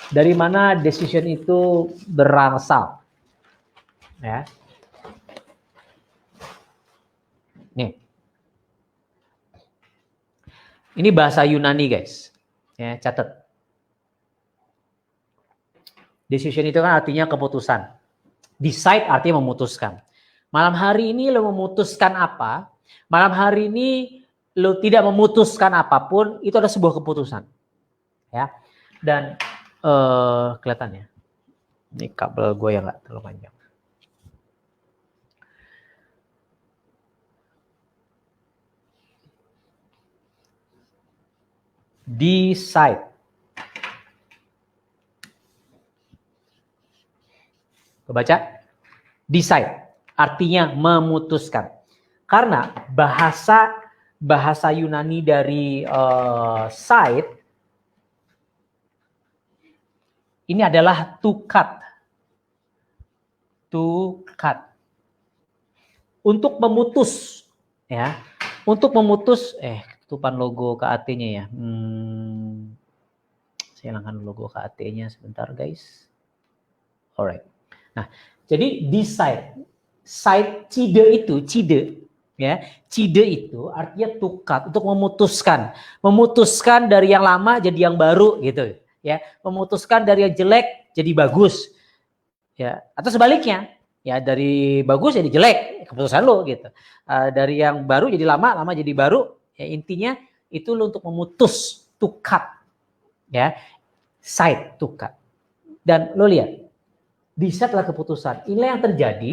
Dari mana decision itu berasal? Ya, nih. Ini bahasa Yunani guys, ya catat. Decision itu kan artinya keputusan. Decide artinya memutuskan. Malam hari ini lo memutuskan apa? Malam hari ini lo tidak memutuskan apapun, itu adalah sebuah keputusan. Ya. Dan kelihatan ya. Ini kabel gue yang nggak terlalu panjang. Decide. Kebaca? Decide. Artinya memutuskan. Karena bahasa Yunani dari side ini adalah to cut. To cut. untuk memutus, ya, untuk memutus, ketutupan logo KAT-nya ya. Saya hilangkan logo KAT-nya sebentar guys. Alright. Nah, jadi decide, cide cide, ya, cide itu artinya to cut, untuk memutuskan dari yang lama jadi yang baru gitu, ya, memutuskan dari yang jelek jadi bagus, ya, atau sebaliknya, ya, dari bagus jadi jelek, keputusan lo gitu, dari yang baru jadi lama, lama jadi baru, ya, intinya itu lo untuk memutus, to cut, ya, side to cut. Dan lo lihat, decide adalah keputusan. Inilah yang terjadi.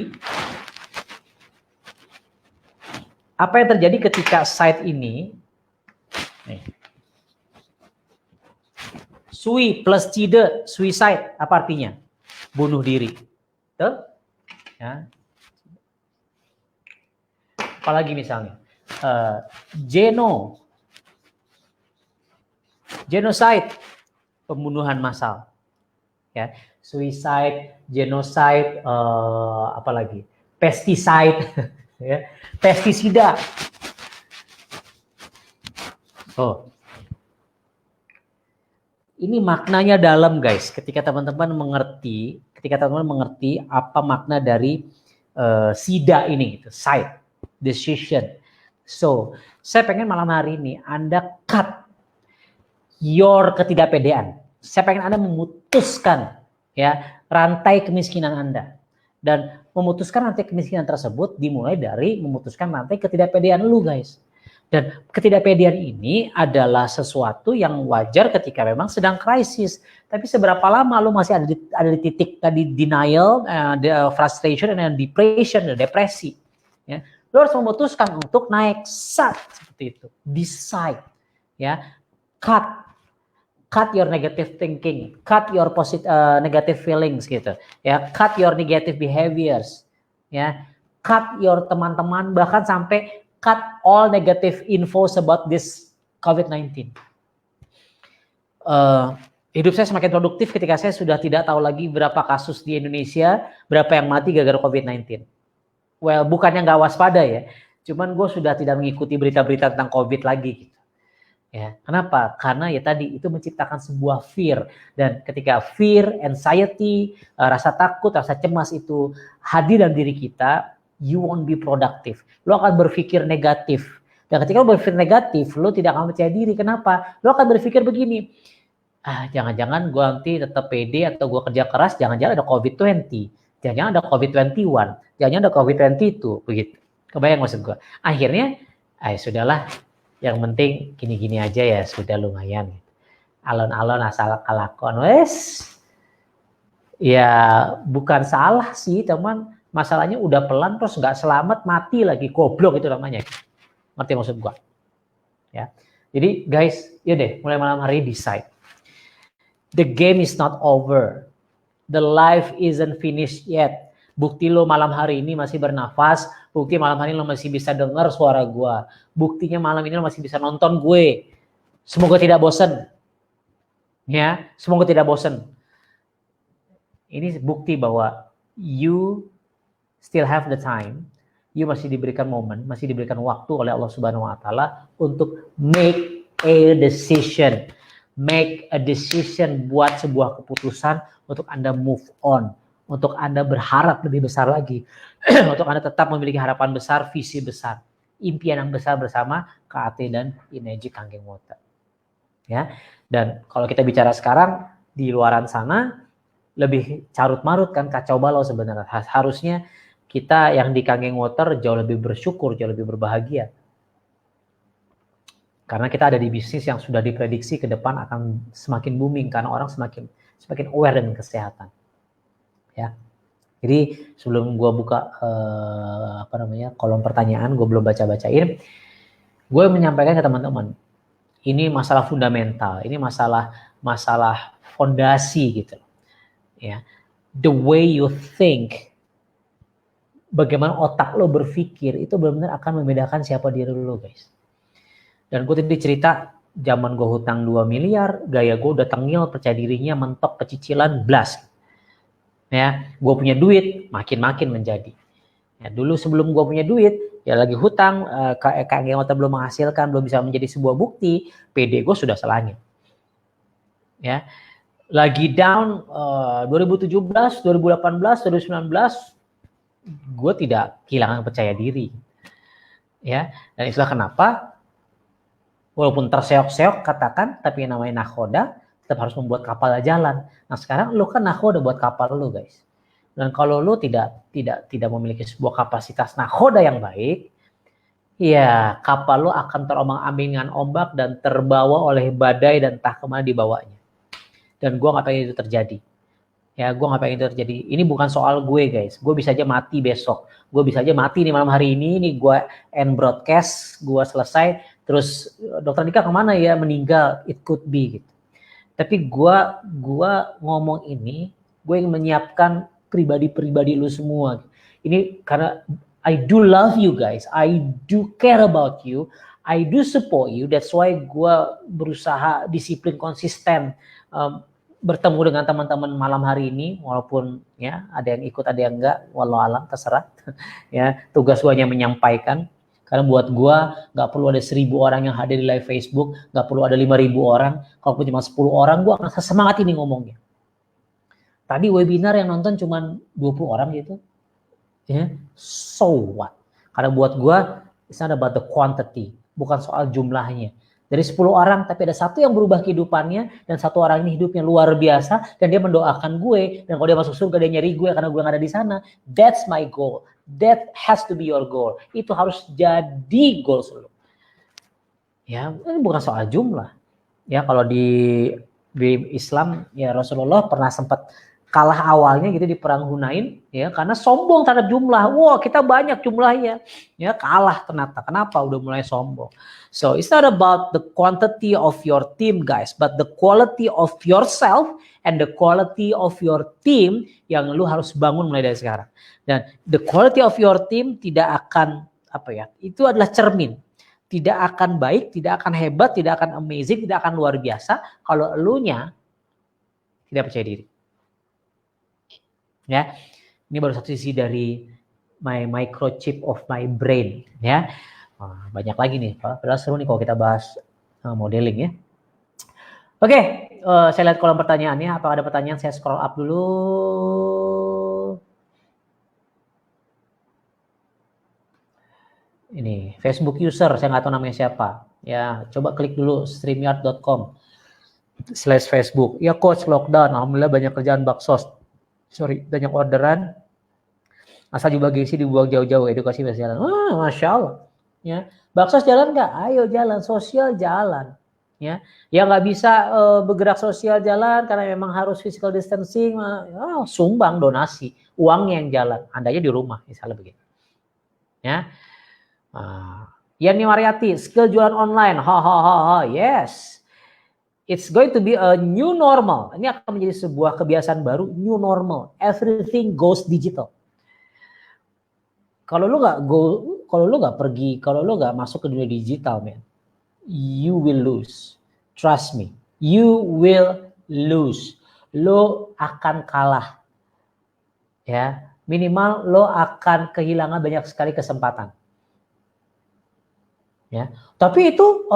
Apa yang terjadi ketika side ini, nih, sui plus cide, suicide, apa artinya? Bunuh diri. Betul? Ya. Apalagi misalnya, genocide, pembunuhan massal. Ya, suicide, genocide, apalagi, pesticide, ya, pestisida. Oh, ini maknanya dalam guys. Ketika teman-teman mengerti apa makna dari sida ini, gitu, side, decision. So, saya pengen malam hari ini Anda cut your ketidakpedean. Saya pengen Anda memutuskan, ya, rantai kemiskinan Anda. Dan memutuskan rantai kemiskinan tersebut dimulai dari memutuskan rantai ketidakpedean lu guys. Dan ketidakpedean ini adalah sesuatu yang wajar ketika memang sedang krisis. Tapi seberapa lama lu masih ada di titik tadi denial, frustration, dan depression, depresi. Ya. Lu harus memutuskan untuk naik seperti itu. Decide, ya, cut your negative thinking, cut your negative feelings gitu, ya, cut your negative behaviors, ya, cut your teman-teman, bahkan sampai cut all negative info about this COVID-19. Hidup saya semakin produktif ketika saya sudah tidak tahu lagi berapa kasus di Indonesia, berapa yang mati gara-gara COVID-19. Well, bukannya nggak waspada ya, cuman gue sudah tidak mengikuti berita-berita tentang COVID lagi. Ya, kenapa? Karena ya tadi itu menciptakan sebuah fear, dan ketika fear, anxiety, rasa takut, rasa cemas itu hadir dalam diri kita, you won't be productive. Lo akan berpikir negatif. Dan ketika lo berpikir negatif, lo tidak akan percaya diri. Kenapa? Lo akan berpikir begini, jangan-jangan gue nanti tetap pede atau gue kerja keras, jangan-jangan ada COVID-20, jangan-jangan ada COVID-21, jangan-jangan ada COVID-22, begitu. Kebayang maksud gue? Akhirnya, sudahlah, yang penting gini-gini aja ya, sudah lumayan. Alon-alon asal kalakon, wes. Ya bukan salah sih, teman. Masalahnya udah pelan terus nggak selamat, mati lagi, goblok itu namanya. Ngerti maksud gua? Ya. Jadi guys, yaudah mulai malam hari decide. The game is not over. The life isn't finished yet. Bukti lo malam hari ini masih bernafas, bukti malam hari ini lo masih bisa dengar suara gua. Buktinya malam ini lo masih bisa nonton gue. Semoga tidak bosan. Ya, semoga tidak bosan. Ini bukti bahwa you still have the time, you masih diberikan momen, masih diberikan waktu oleh Allah Subhanahu wa taala untuk make a decision. Make a decision, buat sebuah keputusan untuk Anda move on, untuk Anda berharap lebih besar lagi, untuk Anda tetap memiliki harapan besar, visi besar, impian yang besar bersama KAT dan Ineji Kanggeng Water. Ya. Dan kalau kita bicara sekarang di luaran sana lebih carut marut kan, kacau balau sebenarnya. Harusnya kita yang di Kanggeng Water jauh lebih bersyukur, jauh lebih berbahagia. Karena kita ada di bisnis yang sudah diprediksi ke depan akan semakin booming karena orang semakin aware dengan kesehatan. Ya. Jadi sebelum gue buka kolom pertanyaan, gue belum bacain. Gue menyampaikan ke teman-teman, ini masalah fundamental, ini masalah fondasi gitu. Ya. The way you think, bagaimana otak lo berpikir itu benar-benar akan membedakan siapa diri lo, guys. Dan gue tadi cerita, zaman gue hutang 2 miliar, gaya gue udah tengil, percaya dirinya, mentok, pecicilan, blast. Ya, gue punya duit, makin menjadi. Ya, dulu sebelum gue punya duit, ya lagi hutang, anggota belum menghasilkan, belum bisa menjadi sebuah bukti, PD gue sudah selangit. Ya, lagi down 2017, 2018, 2019, gue tidak kehilangan percaya diri. Ya, dan itulah kenapa walaupun terseok-seok katakan, tapi yang namanya nakhoda tetap harus membuat kapal jalan. Nah sekarang lu kan nakhoda buat kapal lu guys. Dan kalau lu tidak memiliki sebuah kapasitas nakhoda yang baik, ya kapal lu akan terombang-ambing dengan ombak dan terbawa oleh badai dan entah kemana dibawanya. Dan gue nggak pengen itu terjadi. Ya, gue nggak pengen itu terjadi. Ini bukan soal gue guys. Gue bisa aja mati besok. Gue bisa aja mati nih malam hari ini. Nih gue end broadcast, gue selesai. Terus dokter Dika kemana ya? Meninggal. It could be gitu. Tapi gue ngomong ini, gue ingin menyiapkan pribadi-pribadi lu semua. Ini karena I do love you guys. I do care about you. I do support you. That's why gue berusaha disiplin konsisten. Bertemu dengan teman-teman malam hari ini, walaupun ya ada yang ikut ada yang enggak, wallahu alam terserah. Ya tugas gue hanya menyampaikan. Karena buat gue nggak perlu ada 1.000 orang yang hadir di live Facebook, nggak perlu ada 5.000 orang. Kalau cuma 10 orang, gue akan sesemangat ini ngomongnya. Tadi webinar yang nonton cuma 20 orang gitu, ya so what? Karena buat gue it's not about the quantity, bukan soal jumlahnya. Dari 10 orang tapi ada satu yang berubah kehidupannya dan satu orang ini hidupnya luar biasa dan dia mendoakan gue dan kalau dia masuk surga dia nyari gue karena gue nggak ada di sana. That's my goal. That has to be your goal. Itu harus jadi goal lo. Ya, ini bukan soal jumlah. Ya, kalau di Islam ya Rasulullah pernah sempat kalah awalnya gitu di perang Hunain ya karena sombong terhadap jumlah. Wah, kita banyak jumlahnya. Ya, kalah ternyata. Kenapa? Udah mulai sombong. So, it's not about the quantity of your team guys, but the quality of yourself and the quality of your team yang lu harus bangun mulai dari sekarang. Dan the quality of your team tidak akan itu adalah cermin. Tidak akan baik, tidak akan hebat, tidak akan amazing, tidak akan luar biasa kalau elunya tidak percaya diri. Ya, ini baru satu sisi dari my microchip of my brain. Ya, banyak lagi nih. Padahal seru nih kalau kita bahas modeling ya. Oke, saya lihat kolom pertanyaannya. Apa ada pertanyaan? Saya scroll up dulu. Ini Facebook user, saya nggak tahu namanya siapa. Ya, coba klik dulu streamyard.com/Facebook. Ya coach lockdown, alhamdulillah banyak kerjaan baksos. Banyak orderan. Asal juga gengsi dibuang jauh-jauh, edukasi masih jalan. Masya Allah. Ya, baksos jalan nggak? Ayo jalan, sosial jalan. Ya nggak bisa bergerak sosial jalan karena memang harus physical distancing. Sumbang donasi, uangnya yang jalan. Andanya di rumah, misalnya begitu. Ya. Yani Mariati, skill jualan online. Yes. It's going to be a new normal. Ini akan menjadi sebuah kebiasaan baru, new normal. Everything goes digital. Kalau lu nggak masuk ke dunia digital, man, you will lose. Trust me, you will lose. Lo akan kalah. Ya, minimal lo akan kehilangan banyak sekali kesempatan. Ya, tapi itu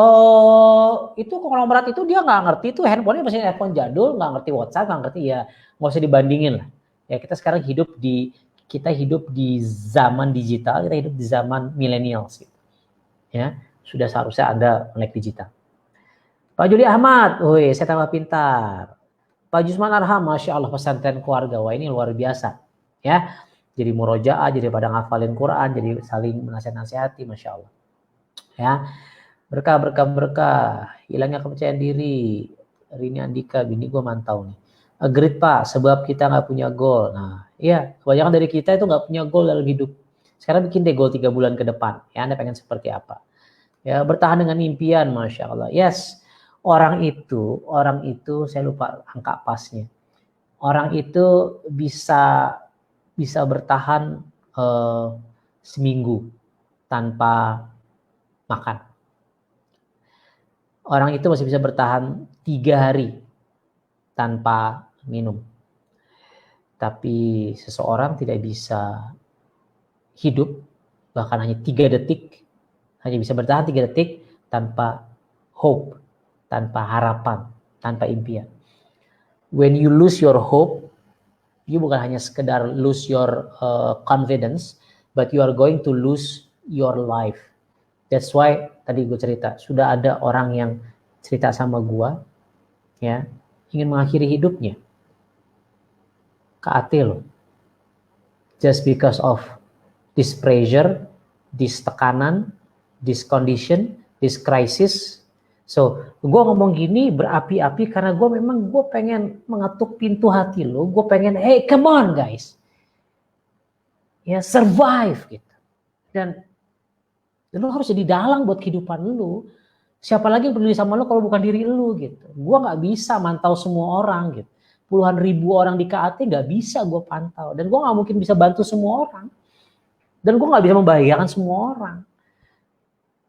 konglomerat itu dia nggak ngerti itu handphonenya masih handphone jadul, nggak ngerti WhatsApp, nggak ngerti ya nggak usah dibandingin lah. Ya kita sekarang hidup di zaman digital, kita hidup di zaman millennials. Gitu. Ya sudah seharusnya Anda melek digital. Pak Juli Ahmad, woi saya tambah pintar. Pak Jusman Arham, masya Allah pesantren keluarga, wah ini luar biasa. Ya, jadi murojaah, jadi pada ngafalin Quran, jadi saling menasihati, masya Allah. Ya, berkah, hilangnya kepercayaan diri. Rini Andika, bini gue mantau nih. Agreed Pak, sebab kita nggak punya goal. Nah, iya, kebanyakan dari kita itu nggak punya goal dalam hidup. Sekarang bikin deh goal 3 bulan ke depan. Ya, Anda pengen seperti apa? Ya, bertahan dengan impian, masya Allah. Yes, orang itu, saya lupa angka pasnya. Orang itu bisa bertahan seminggu tanpa makan. Orang itu masih bisa bertahan 3 hari tanpa minum. Tapi seseorang tidak bisa hidup, bahkan hanya 3 detik, hanya bisa bertahan 3 detik tanpa hope, tanpa harapan, tanpa impian. When you lose your hope, you bukan hanya sekedar lose your confidence, but you are going to lose your life. That's why tadi gue cerita, sudah ada orang yang cerita sama gue, ya, ingin mengakhiri hidupnya. KAT loh. Just because of this pressure, this tekanan, this condition, this crisis. So, gue ngomong gini berapi-api karena gue pengen mengetuk pintu hati lo. Gue pengen, hey, come on guys. Ya, survive gitu. Dan lo harus jadi dalang buat kehidupan lo. Siapa lagi yang peduli sama lo kalau bukan diri lo gitu. Gue nggak bisa mantau semua orang gitu. Puluhan ribu orang di KAT nggak bisa gue pantau. Dan gue nggak mungkin bisa bantu semua orang. Dan gue nggak bisa membahagiakan semua orang.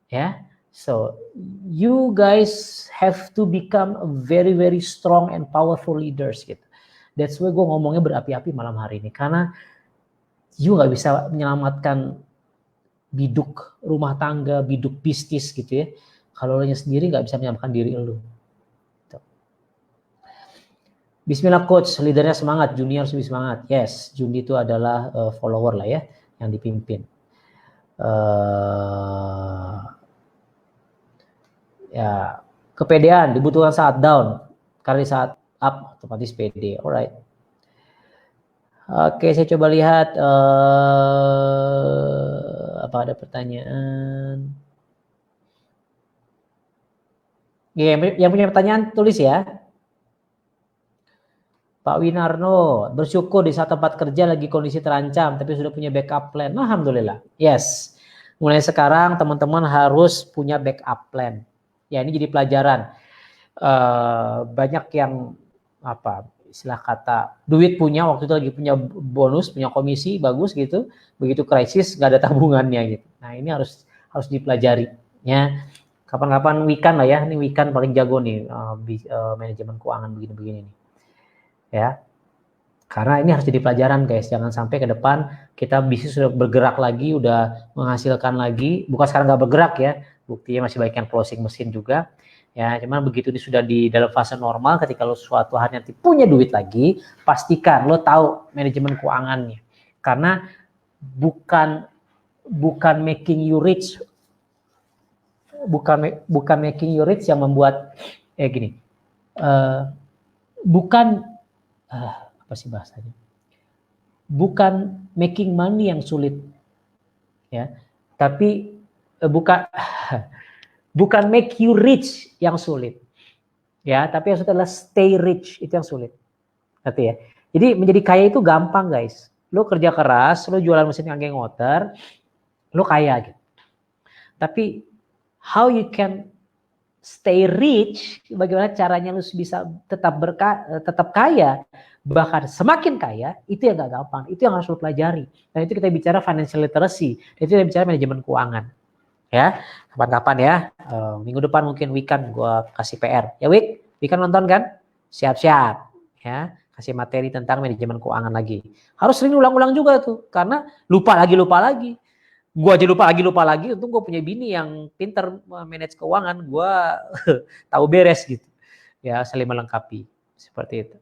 Ya, so you guys have to become a very very strong and powerful leaders gitu. That's why gue ngomongnya berapi-api malam hari ini. Karena you nggak bisa menyelamatkan biduk rumah tangga, biduk bisnis gitu ya. Kalau lo sendiri nggak bisa menyelamatkan diri lo. Bismillah coach, leadernya semangat, Juni harus lebih semangat. Yes, Juni itu adalah follower lah ya, yang dipimpin. Ya, kepedean dibutuhkan saat down, karena saat up otomatis pede. Alright. Oke, saya coba lihat apa ada pertanyaan. Yang punya pertanyaan tulis ya. Pak Winarno, bersyukur di saat tempat kerja lagi kondisi terancam, tapi sudah punya backup plan. Alhamdulillah. Yes. Mulai sekarang teman-teman harus punya backup plan. Ya, ini jadi pelajaran. Banyak yang istilah kata duit punya, waktu itu lagi punya bonus, punya komisi bagus gitu. Begitu krisis nggak ada tabungannya gitu. Nah, ini harus dipelajari. Ya. Kapan-kapan Wikan lah ya. Ini Wikan paling jago nih manajemen keuangan begini-begini nih. Ya, karena ini harus jadi pelajaran guys, jangan sampai ke depan kita bisnis sudah bergerak lagi, udah menghasilkan lagi, bukan sekarang nggak bergerak ya, buktinya masih banyak yang closing mesin juga, ya, cuman begitu ini sudah di dalam fase normal, ketika lo suatu hari nanti punya duit lagi, pastikan lo tahu manajemen keuangannya, karena bukan making you rich, bukan making you rich yang membuat gini, bukan apa sih bahasanya? Bukan making money yang sulit, ya, tapi bukan make you rich yang sulit, ya, tapi yang sulit adalah stay rich, itu yang sulit, ngerti ya? Jadi menjadi kaya itu gampang guys, lo kerja keras, lo jualan mesin angin water, lo kaya gitu. Tapi how you can stay rich, bagaimana caranya lu bisa tetap kaya, bahkan semakin kaya, itu yang gak gampang, itu yang harus lu pelajari. Dan itu kita bicara financial literacy, dan itu kita bicara manajemen keuangan. Ya, kapan-kapan ya, minggu depan mungkin Wikan gua kasih PR. Ya Wikan nonton kan? Siap-siap, ya, kasih materi tentang manajemen keuangan lagi. Harus sering ulang-ulang juga tuh, karena lupa lagi. Gue aja lupa lagi, untung gue punya bini yang pinter manage keuangan, gue tahu beres gitu. Ya, saling melengkapi, seperti itu.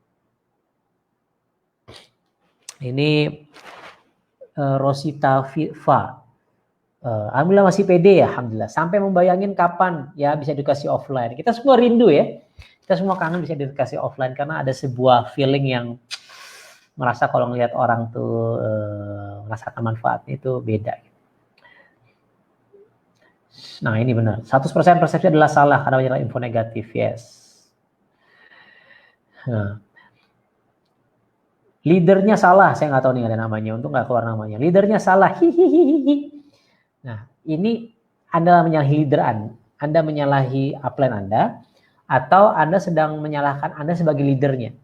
Ini Rosita Viva. Alhamdulillah masih pede ya, alhamdulillah. Sampai membayangin kapan ya bisa edukasi offline. Kita semua rindu ya, kita semua kangen bisa edukasi offline, karena ada sebuah feeling yang merasa kalau ngelihat orang tuh merasakan manfaatnya itu beda. Nah ini benar, 100% persepsi adalah salah karena banyak info negatif, yes. Nah. Leadernya salah, saya nggak tahu nih ada namanya, untuk nggak keluar namanya. Leadernya salah, hihihihi. Nah ini Anda menyalahi leader Anda menyalahi upline Anda, atau Anda sedang menyalahkan Anda sebagai leadernya.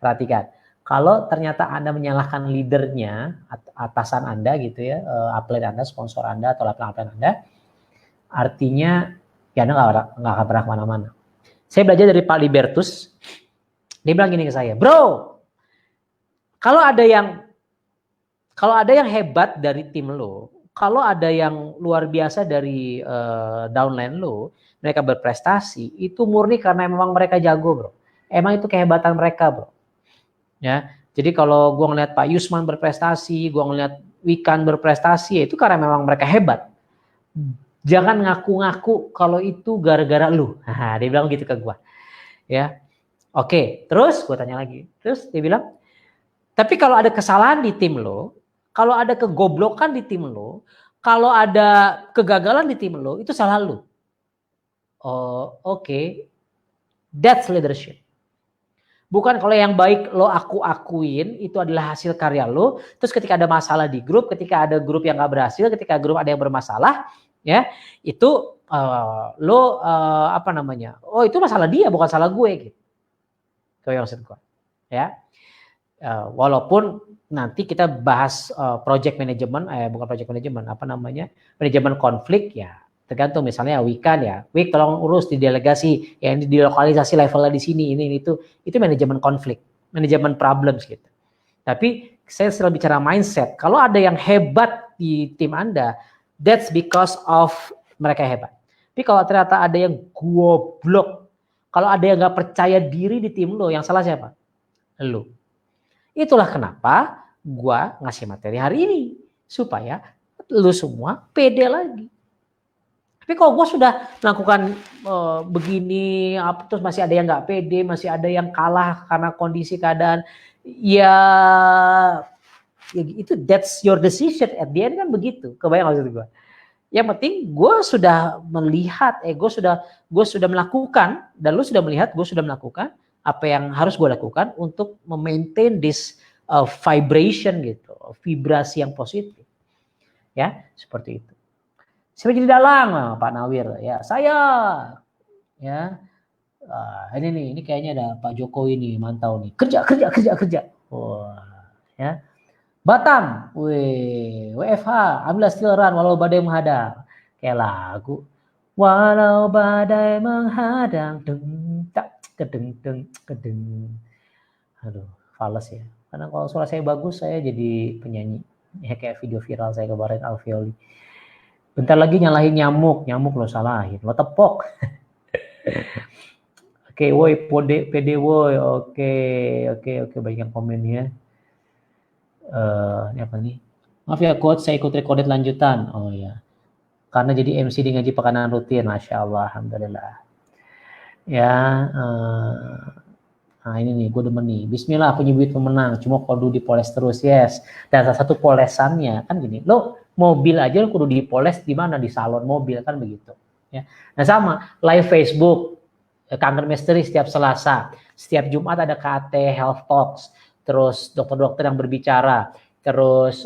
Perhatikan. Kalau ternyata Anda menyalahkan leadernya, atasan Anda gitu ya, upline Anda, sponsor Anda, atau upline Anda, artinya ya Anda nggak akan pernah kemana-mana. Saya belajar dari Pak Libertus, dia bilang gini ke saya, bro, kalau ada yang Kalau ada yang hebat dari tim lo, kalau ada yang luar biasa dari downline lo, mereka berprestasi, itu murni karena memang mereka jago, bro. Emang itu kehebatan mereka, bro. Ya, jadi kalau gue ngeliat Pak Yusman berprestasi, gue ngeliat Wikan berprestasi, ya itu karena memang mereka hebat. Jangan ngaku-ngaku kalau itu gara-gara lu. Nah, dia bilang gitu ke gue. Ya, oke. Terus gue tanya lagi. Terus dia bilang, tapi kalau ada kesalahan di tim lo, kalau ada kegoblokan di tim lo, kalau ada kegagalan di tim lo, itu salah lo. Oh, oke. That's leadership. Bukan kalau yang baik lo akuin, itu adalah hasil karya lo. Terus ketika ada masalah di grup, ketika ada grup yang gak berhasil, ketika grup ada yang bermasalah, ya itu apa namanya? Oh itu masalah dia, bukan salah gue gitu. Itu yang maksud gue. Ya, walaupun nanti kita bahas project management, bukan project management, apa namanya? Manajemen konflik ya. Tergantung misalnya Wikan ya, Wik tolong urus di delegasi, ya ini di lokalisasi levelnya di sini, ini itu manajemen konflik, manajemen problems gitu. Tapi saya selalu bicara mindset. Kalau ada yang hebat di tim Anda, that's because of mereka hebat. Tapi kalau ternyata ada yang goblok, kalau ada yang nggak percaya diri di tim lo, yang salah siapa? Lo. Itulah kenapa gua ngasih materi hari ini supaya lo semua pede lagi. Tapi kalau gue sudah melakukan begini, terus masih ada yang nggak pede, masih ada yang kalah karena kondisi keadaan, ya itu that's your decision at the end kan begitu. Kebayang maksud gue. Yang penting gue sudah melihat, gue sudah melakukan, dan lu sudah melihat, gue sudah melakukan apa yang harus gue lakukan untuk memaintain this vibration gitu, vibrasi yang positif, ya seperti itu. Siapa jadi dalang Pak Nawir ya saya ya ini kayaknya ada Pak Jokowi nih mantau nih kerja wah ya Batam WFH ambil still run walau badai menghadang kayak lagu walau badai menghadang kedeng aduh fals ya karena kalau suara saya bagus saya jadi penyanyi ya kayak video viral saya kemarin Alveoli. Bentar lagi nyalahin nyamuk lo salahin, lo tepok. Oke, woi, pede woi, oke, banyak yang komen ya. Ini apa nih? Maaf ya coach, saya ikut recorded lanjutan. Oh ya, karena jadi MC di ngaji pekanan rutin, masya Allah, alhamdulillah. Ya, nah ini nih, gue demen nih. Bismillah, penyebut pemenang, cuma kudu dipoles terus, yes. Dan salah satu polesannya kan gini, lo mobil aja lo kudu dipoles di mana di salon mobil kan begitu ya. Nah sama live Facebook Kanker Misteri setiap Selasa, setiap Jumat ada KT Health Talks, terus dokter-dokter yang berbicara, terus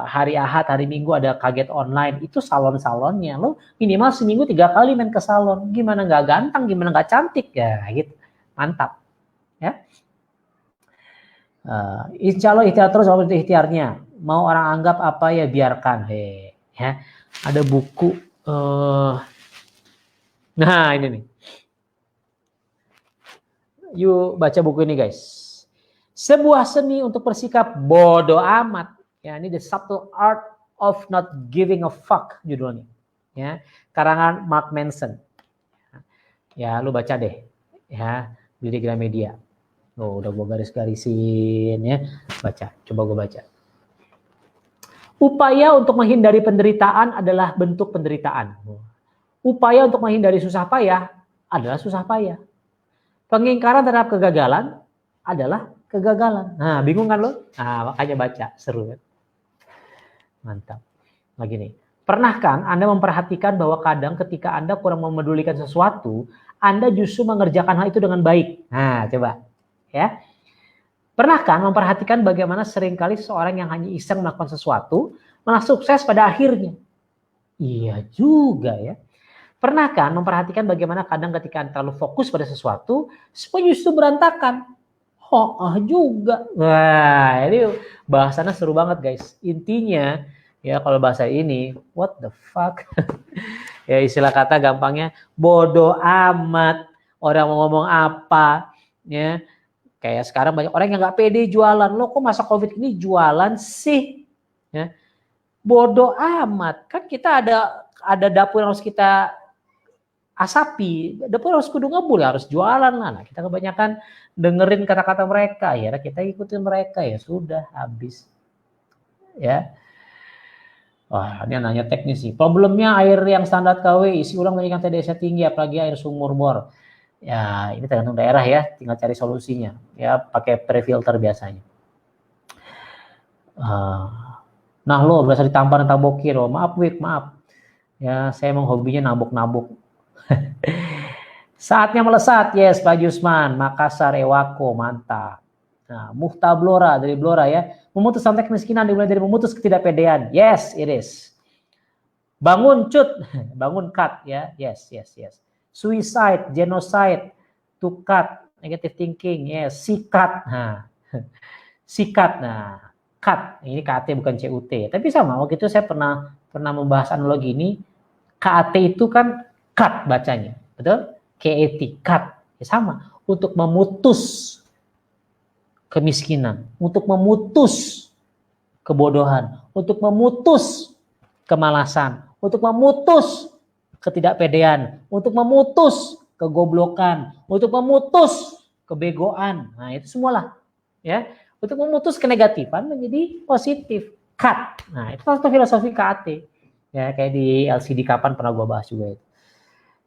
hari Ahad, hari Minggu ada kaget online. Itu salon-salonnya lo minimal seminggu 3 kali main ke salon. Gimana nggak ganteng, gimana nggak cantik ya gitu. Mantap ya. Insya Allah ikhtiar terus walaupun ikhtiarnya. Mau orang anggap apa ya biarkan. Ya. Ada buku. Nah ini nih. Yuk baca buku ini guys. Sebuah seni untuk bersikap bodoh amat. Ya ini The Subtle Art of Not Giving a Fuck judulnya. Ya, karangan Mark Manson. Ya lu baca deh. Ya di Gramedia. Oh, udah gue garis-garisin ya. Baca, coba gue baca. Upaya untuk menghindari penderitaan adalah bentuk penderitaan. Upaya untuk menghindari susah payah adalah susah payah. Pengingkaran terhadap kegagalan adalah kegagalan. Nah, bingung kan lo? Nah, makanya baca, seru kan? Mantap. Lagi nih. Pernah kan Anda memperhatikan bahwa kadang ketika Anda kurang memedulikan sesuatu, Anda justru mengerjakan hal itu dengan baik. Nah, coba. Ya. Pernah kan memperhatikan bagaimana seringkali seseorang yang hanya iseng melakukan sesuatu malah sukses pada akhirnya? Iya juga ya. Pernah kan memperhatikan bagaimana kadang ketika terlalu fokus pada sesuatu, semua justru berantakan? Juga. Wah, ini bahasannya seru banget guys. Intinya ya kalau bahasa ini, what the fuck? Ya istilah kata gampangnya bodoh amat. Orang mau ngomong apa ya. Kayak sekarang banyak orang yang nggak pede jualan. Lo kok masa COVID ini jualan sih? Ya. Bodoh amat, kan kita ada dapur yang harus kita asapi, dapur harus kudu ngebul, harus jualan lah. Nah, kita kebanyakan dengerin kata-kata mereka, ya kita ikutin mereka, ya sudah habis. Ya. Wah, ini nanya teknis sih. Problemnya air yang standar KW isi ulang menjadikan TDS tinggi, apalagi air sumur bor. Ya, ini tergantung daerah ya, tinggal cari solusinya. Ya, pakai pre-filter biasanya. Nah lo berasa ditampar dan tabokir, oh maaf Wik, maaf. Ya, saya emang hobinya nabok-nabok. Saatnya melesat, yes Pak Jusman, Makassar Ewako, mantap. Nah, Muhta Blora dari Blora ya, memutus rantai kemiskinan dimulai dari memutus ketidakpedean, yes it is. Bangun cut, bangun cut ya, yes. Suicide, genocide, to cut, negative thinking, yes, sikat, nah, sikat, nah, cut, ini KAT bukan CUT, tapi sama, waktu itu saya pernah membahas analogi ini, KAT itu kan cut bacanya, betul? KAT, cut, ya sama, untuk memutus kemiskinan, untuk memutus kebodohan, untuk memutus kemalasan, untuk memutus ketidakpedean, untuk memutus kegoblokan, untuk memutus kebegoan. Nah, itu semualah ya. Untuk memutus kenegatifan menjadi positif. Cut. Nah, itu satu filosofi KAT. Ya, kayak di LCD kapan pernah gua bahas juga itu.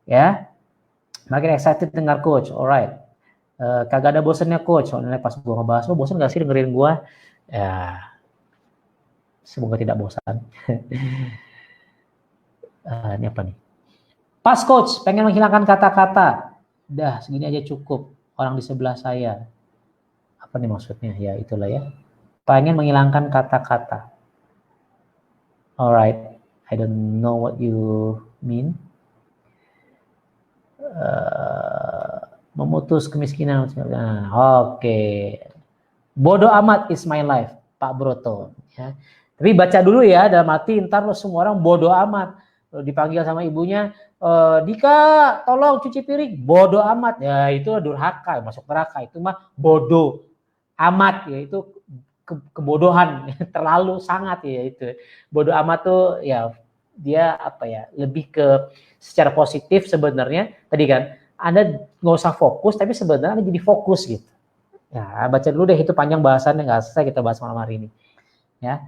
Ya. Makin excited dengar coach. Alright. Kagak ada bosannya coach. Soalnya pas gua ngebahas, lo bosan gak sih dengerin gua? Ya. Semoga tidak bosan. Ini apa nih? Pas coach, pengen menghilangkan kata-kata. Dah, segini aja cukup. Orang di sebelah saya. Apa nih maksudnya? Ya, itulah ya. Pengen menghilangkan kata-kata. Alright. I don't know what you mean. Memutus kemiskinan. Oke. Bodoh amat is my life, Pak Broto. Ya. Tapi baca dulu ya, dalam hati ntar lo semua orang bodoh amat. Dipanggil sama ibunya, Dika tolong cuci piring, bodoh amat. Ya itu durhaka, masuk neraka. Itu mah bodoh amat, ya itu kebodohan, terlalu sangat ya itu. Bodoh amat tuh ya dia apa ya, lebih ke secara positif sebenarnya. Tadi kan, Anda nggak usah fokus, tapi sebenarnya Anda jadi fokus gitu. Ya, baca dulu deh, itu panjang bahasannya, nggak selesai kita bahas malam hari ini. Ya,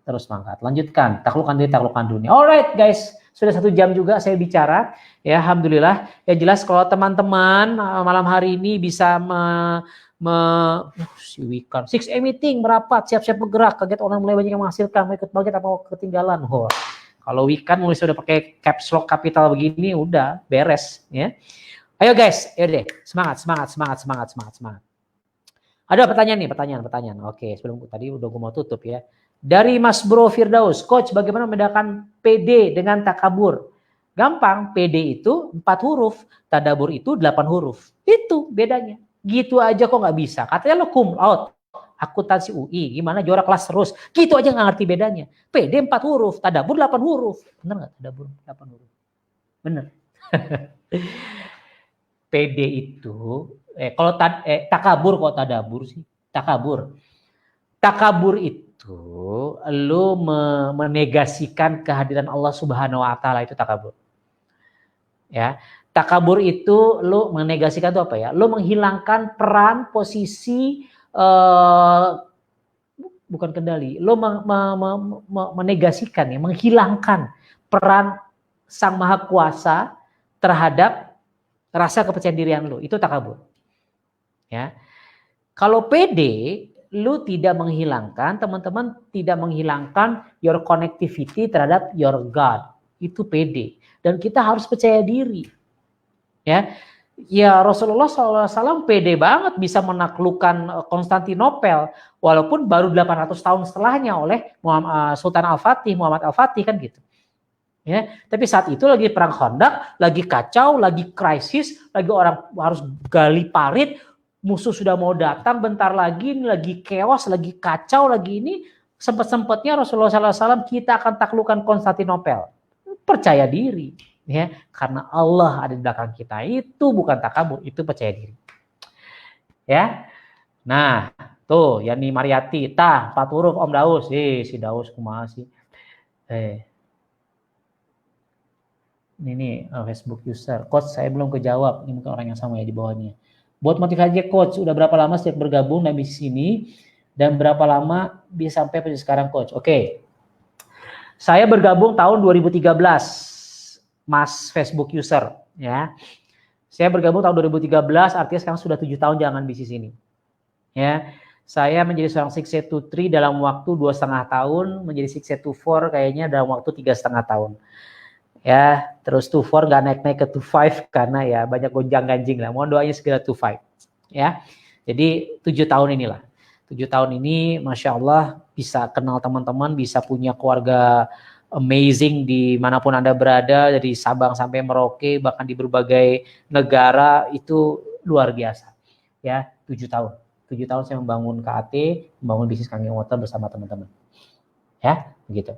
terus mangkat. Lanjutkan, taklukkan diri, taklukkan dunia. Alright guys, sudah 1 jam juga saya bicara. Ya, alhamdulillah. Ya jelas kalau teman-teman malam hari ini bisa si Wikan, 6 meeting merapat, siap-siap bergerak, kaget orang mulai banyak yang menghasilkan, mau ikut baget apa ketinggalan. Oh, kalau Wikan mulai sudah pakai caps lock kapital begini, udah beres ya. Ayo guys, ayo deh, semangat. Ada pertanyaan. Oke, sebelum tadi udah gue mau tutup ya. Dari Mas Bro Firdaus, Coach bagaimana membedakan PD dengan takabur? Gampang, PD itu 4 huruf, tadabur itu 8 huruf. Itu bedanya. Gitu aja kok nggak bisa. Katanya lo cum laude, akuntansi UI, gimana juara kelas terus. Gitu aja nggak ngerti bedanya. PD 4 huruf, tadabur 8 huruf. Bener nggak tadabur 8 huruf? Bener. PD itu kalau takabur kok tadabur sih? Takabur itu lu menegasikan kehadiran Allah Subhanahu wa taala, itu takabur. Ya. Takabur itu lu menegasikan itu apa ya? Lu menghilangkan peran, posisi bukan kendali. Lu menegasikan ya, menghilangkan peran Sang Maha Kuasa terhadap rasa kepercayaan dirian lu, itu takabur. Ya. Kalau PD, lu tidak menghilangkan, teman-teman tidak menghilangkan your connectivity terhadap your God. Itu PD. Dan kita harus percaya diri. Ya Rasulullah SAW PD banget bisa menaklukkan Konstantinopel walaupun baru 800 tahun setelahnya oleh Sultan Al-Fatih, Muhammad Al-Fatih kan gitu. Ya, tapi saat itu lagi perang Khandaq, lagi kacau, lagi krisis, lagi orang harus gali parit, musuh sudah mau datang bentar lagi, ini lagi chaos, lagi kacau, lagi ini sempat-sempatnya Rasulullah SAW kita akan taklukkan Konstantinopel. Percaya diri, ya, karena Allah ada di belakang kita. Itu bukan takabur, itu percaya diri. Ya, nah Tuh, Yani Mariati, tah, 4 huruf Om Daus. Si Daus kumaha sih. Ini nih Facebook user. Coach, saya belum kejawab. Ini mungkin orang yang sama ya di bawahnya. Buat motivasi Coach, udah berapa lama sejak bergabung dan bisnis ini? Dan berapa lama bisa sampai posisi sekarang Coach? Oke. Saya bergabung tahun 2013, Mas Facebook user. Ya. Saya bergabung tahun 2013, artinya sekarang sudah 7 tahun jalan bisnis ini. Ya. Saya menjadi seorang 6-2-3 dalam waktu 2,5 tahun, menjadi 6-2-4 kayaknya dalam waktu 3,5 tahun. Ya, terus 2-4 nggak naik-naik ke 2-5 karena ya banyak gonjang-ganjing lah. Mohon doanya segera 2-5. Ya, jadi 7 tahun inilah. 7 tahun ini, Masya Allah, bisa kenal teman-teman, bisa punya keluarga amazing di manapun Anda berada, dari Sabang sampai Merauke, bahkan di berbagai negara, itu luar biasa. Ya, 7 tahun. 7 tahun saya membangun KAT, membangun bisnis Kangge Water bersama teman-teman. Ya, begitu.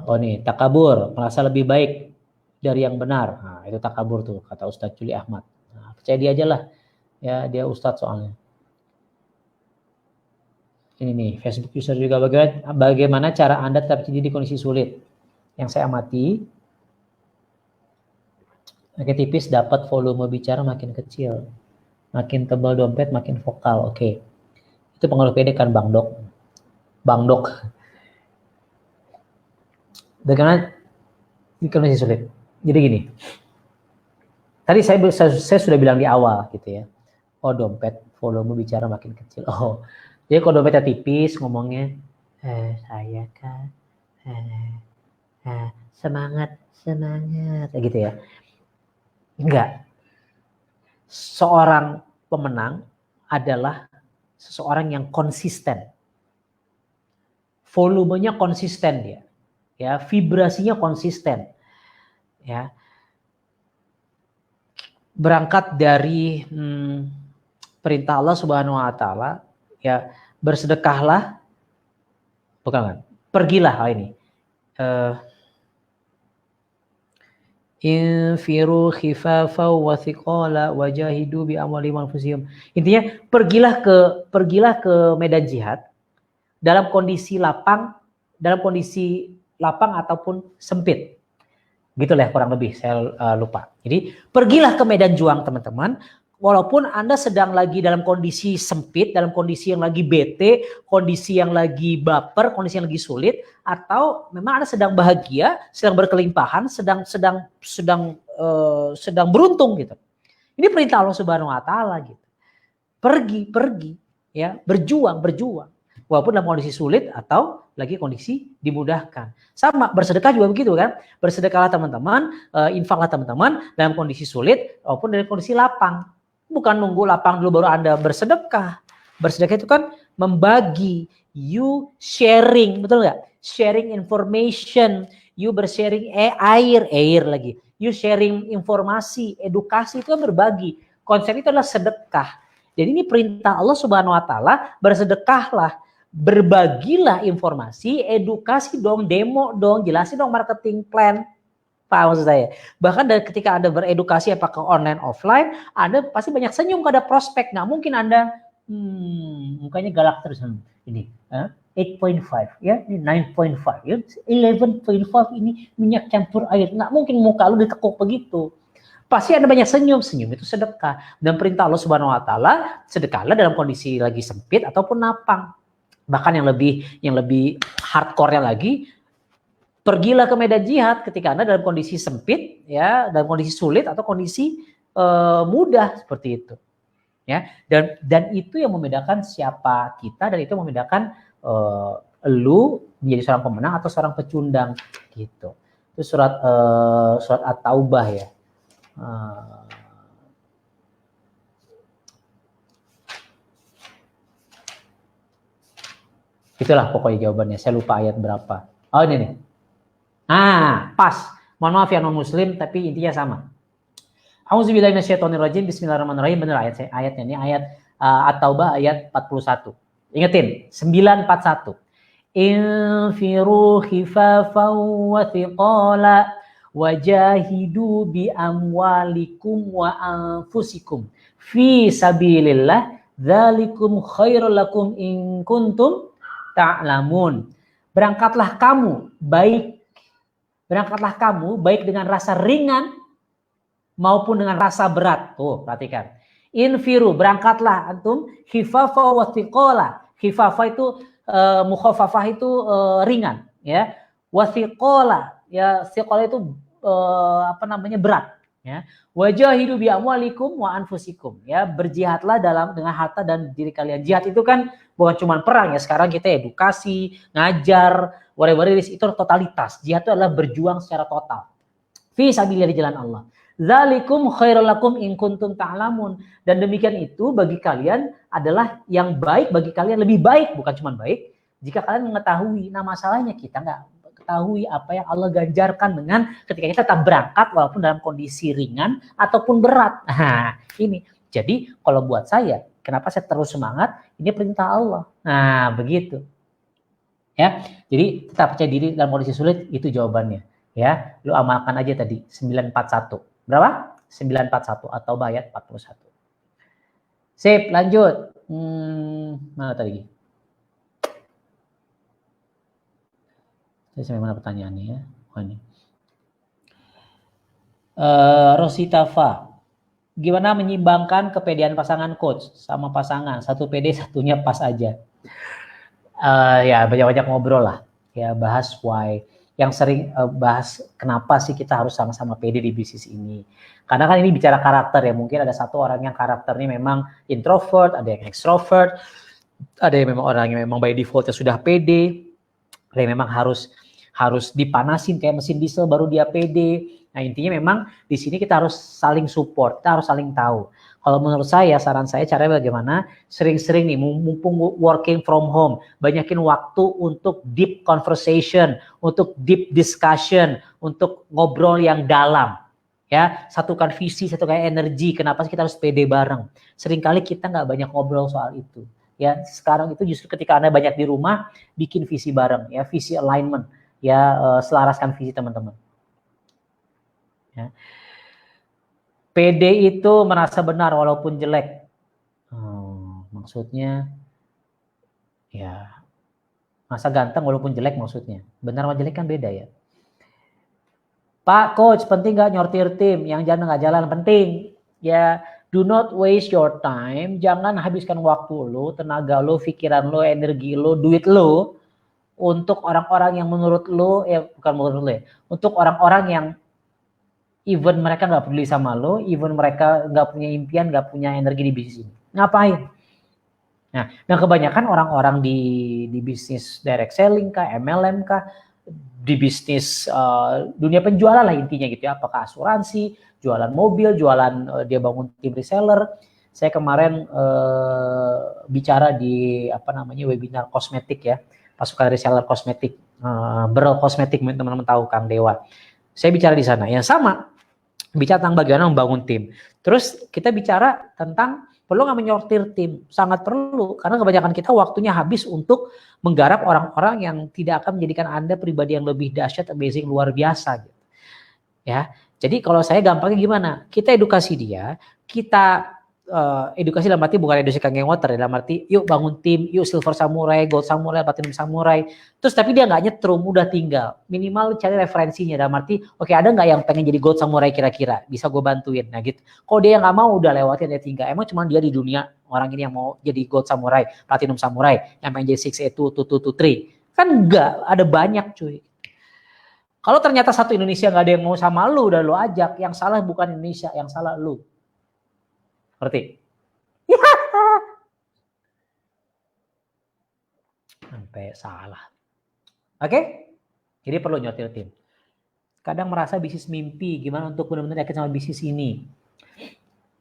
Oh nih, takabur, merasa lebih baik dari yang benar. Nah, itu takabur tuh, kata Ustadz Juli Ahmad. Nah, percaya dia aja lah. Ya, dia Ustadz soalnya. Ini nih, Facebook user juga bagaimana cara Anda tetap tinggi di kondisi sulit. Yang saya amati, makin tipis dapat volume bicara makin kecil. Makin tebal dompet makin vokal. Oke. Itu pengaruh PD kan Bang Dok. Bang Dok. Bagaimana di kondisi sulit? Jadi gini. Tadi saya sudah bilang di awal gitu ya. Oh, dompet volume bicara makin kecil. Oh. Jadi kalau dompetnya tipis ngomongnya saya kan semangat gitu ya. Enggak. Seorang pemenang adalah seseorang yang konsisten. Volumenya konsisten dia. Ya, vibrasinya konsisten. Ya. Berangkat dari perintah Allah Subhanahu wa taala, ya, bersedekahlah. Bukan kan? Pergilah ini. Infiru khifafa wa thiqala wajahidu bi amwalihim anfusihim. Intinya pergilah ke medan jihad dalam kondisi lapang ataupun sempit. Gitulah kurang lebih, saya lupa. Jadi pergilah ke medan juang teman-teman, walaupun Anda sedang lagi dalam kondisi sempit, dalam kondisi yang lagi bete, kondisi yang lagi baper, kondisi yang lagi sulit, atau memang Anda sedang bahagia, sedang berkelimpahan, sedang beruntung gitu. Ini perintah Allah Subhanahu wa taala gitu. Pergi ya, berjuang. Walaupun dalam kondisi sulit atau lagi kondisi dimudahkan. Sama, bersedekah juga begitu kan. Bersedekahlah teman-teman, infaklah teman-teman dalam kondisi sulit maupun dalam kondisi lapang. Bukan nunggu lapang dulu baru Anda bersedekah. Bersedekah itu kan membagi, you sharing, betul nggak? Sharing information, you bersharing air lagi. You sharing informasi, edukasi itu kan berbagi. Konsep itu adalah sedekah. Jadi ini perintah Allah Subhanahu wa taala, bersedekahlah. Berbagilah informasi, edukasi dong, demo dong, jelasin dong marketing plan. Paham maksud saya? Bahkan dari ketika Anda beredukasi apakah online offline, Anda pasti banyak senyum kepada prospek. Nggak mungkin Anda mukanya galak terus. Ini 8.5 ya, ini 9.5 ya, 11.5 ini minyak campur air. Nggak mungkin muka lu ditekuk begitu. Pasti Anda banyak senyum itu sedekah. Dan perintah Allah Subhanahu wa taala, sedekahlah dalam kondisi lagi sempit ataupun lapang. Bahkan yang lebih hardcore-nya lagi, pergilah ke medan jihad ketika Anda dalam kondisi sempit, ya, dalam kondisi sulit atau kondisi mudah seperti itu. Ya, dan itu yang membedakan siapa kita, dan itu yang membedakan lu menjadi seorang pemenang atau seorang pecundang gitu. Itu surat At-Taubah ya. Itulah pokoknya jawabannya. Saya lupa ayat berapa. Oh ini nih. Pas. Mohon maaf ya non muslim, tapi intinya sama. Auzubillahi minasyaitonirrajim. Bismillahirrahmanirrahim. Benar ayatnya. Ini ayat At-Taubah ayat 41. Ingetin, 941. Infiru khifafan wa thiqala wajahidu bi amwalikum wa anfusikum fi sabilillah dzalikum khairul lakum in kuntum ta'lamun. Berangkatlah kamu baik dengan rasa ringan maupun dengan rasa berat. Tuh, perhatikan. Infiru, berangkatlah antum, khifafa wa thiqala. Khifafa itu mukhafafah itu ringan, ya. Wa thiqala, ya thiqala itu berat, ya. Wajahidu bi amwalikum wa anfusikum, ya. Berjihadlah dengan harta dan diri kalian. Jihad itu kan bukan cuma perang, ya. Sekarang kita edukasi, ngajar, whatever it is, itu totalitas. Jihad itu adalah berjuang secara total. Fi sabilillah, di jalan Allah. Zalikum khairul lakum in kuntum ta'lamun. Dan demikian itu bagi kalian adalah yang baik, bagi kalian lebih baik, bukan cuma baik, jika kalian mengetahui. Nah, masalahnya kita nggak ketahui apa yang Allah ganjarkan dengan ketika kita tetap berangkat walaupun dalam kondisi ringan ataupun berat. Nah, ini. Jadi kalau buat saya, kenapa saya terus semangat? Ini perintah Allah. Nah, begitu. Ya, jadi tetap percaya diri dalam kondisi sulit, itu jawabannya. Ya, lu amalkan aja tadi 941. Berapa? 941 atau bayat 41. Sip, lanjut. Mana tadi? Saya sampai mana pertanyaannya ya? Oh, ini. Rositafa, gimana menyimbangkan kepedean pasangan coach sama pasangan? Satu pede, satunya pas aja. Ya banyak-banyak ngobrol lah. Ya bahas why. Yang sering bahas kenapa sih kita harus sama-sama pede di bisnis ini. Karena kan ini bicara karakter ya. Mungkin ada satu orang yang karakternya memang introvert, ada yang extrovert, ada yang memang orang yang memang by defaultnya sudah pede, ada yang memang harus dipanasin kayak mesin diesel baru dia pede. Nah intinya memang di sini kita harus saling support, kita harus saling tahu. Kalau menurut saya, saran saya caranya bagaimana? Sering-sering nih, mumpung working from home, banyakin waktu untuk deep conversation, untuk deep discussion, untuk ngobrol yang dalam. Ya, satukan visi, satukan energi. Kenapa sih kita harus pede bareng? Seringkali kita nggak banyak ngobrol soal itu. Ya, sekarang itu justru ketika Anda banyak di rumah, bikin visi bareng, ya, visi alignment, ya, selaraskan visi teman-teman. Ya. PD itu merasa benar walaupun jelek. Maksudnya ya masa ganteng walaupun jelek maksudnya. Benar sama jelek kan beda ya. Pak coach, penting gak nyortir tim? Yang jalan gak jalan penting. Ya, do not waste your time. Jangan habiskan waktu lo, tenaga lo, pikiran lo, energi lo, duit lo untuk orang-orang yang menurut lo, bukan menurut lo ya, untuk orang-orang yang even mereka nggak peduli sama lo, even mereka nggak punya impian, nggak punya energi di bisnis ini. Ngapain? Nah, dan kebanyakan orang-orang di bisnis direct selling kah, MLM kah, di bisnis dunia penjualan lah intinya gitu ya. Apakah asuransi, jualan mobil, jualan dia bangun tim reseller. Saya kemarin bicara di webinar kosmetik ya, pasukan reseller kosmetik, Berl Kosmetik, teman-teman tahu Kang Dewa. Saya bicara di sana. Yang sama, bicara tentang bagaimana membangun tim. Terus kita bicara tentang perlu nggak menyortir tim? Sangat perlu, karena kebanyakan kita waktunya habis untuk menggarap orang-orang yang tidak akan menjadikan Anda pribadi yang lebih dahsyat, amazing, luar biasa. Gitu. Ya, jadi kalau saya gampangnya gimana? Kita edukasi dia, kita edukasi dalam arti bukan edukasi Kang Water, dalam arti yuk bangun tim, yuk Silver Samurai, Gold Samurai, Platinum Samurai. Terus tapi dia nggak nyetrum, udah tinggal. Minimal cari referensinya dalam arti, oke, ada nggak yang pengen jadi Gold Samurai kira-kira? Bisa gue bantuin. Nah gitu. Kalau dia nggak mau, udah lewatin, dia tinggal. Emang cuma dia di dunia orang ini yang mau jadi Gold Samurai, Platinum Samurai, yang pengen jadi 6A2, 2, 2, 3. Kan enggak, ada banyak cuy. Kalau ternyata satu Indonesia nggak ada yang mau sama lu, udah lu ajak. Yang salah bukan Indonesia, yang salah lu. Ngerti? Sampai salah. Oke? Jadi perlu nyortir tim. Kadang merasa bisnis mimpi, gimana untuk benar-benar yakin sama bisnis ini.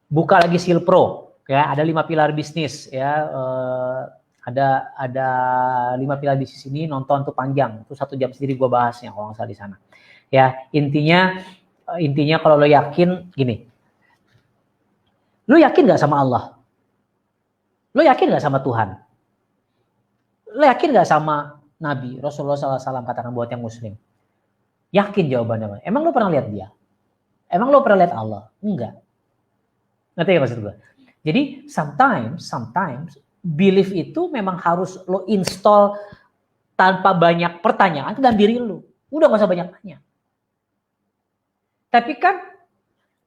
Buka lagi Silpro, ya, ada 5 pilar bisnis, ya. Ada 5 pilar bisnis ini, nonton tuh panjang. Itu 1 jam sendiri gue bahasnya kalau nggak salah di sana. Ya, intinya kalau lo yakin gini. Lu yakin gak sama Allah? Lu yakin gak sama Tuhan? Lu yakin gak sama Nabi? Rasulullah SAW katakan buat yang muslim. Yakin jawabannya. Emang lo pernah lihat dia? Emang lo pernah lihat Allah? Enggak. Ngerti ya maksud gue? Jadi sometimes belief itu memang harus lo install tanpa banyak pertanyaan ke dalam diri lo. Udah gak usah banyak tanya. Tapi kan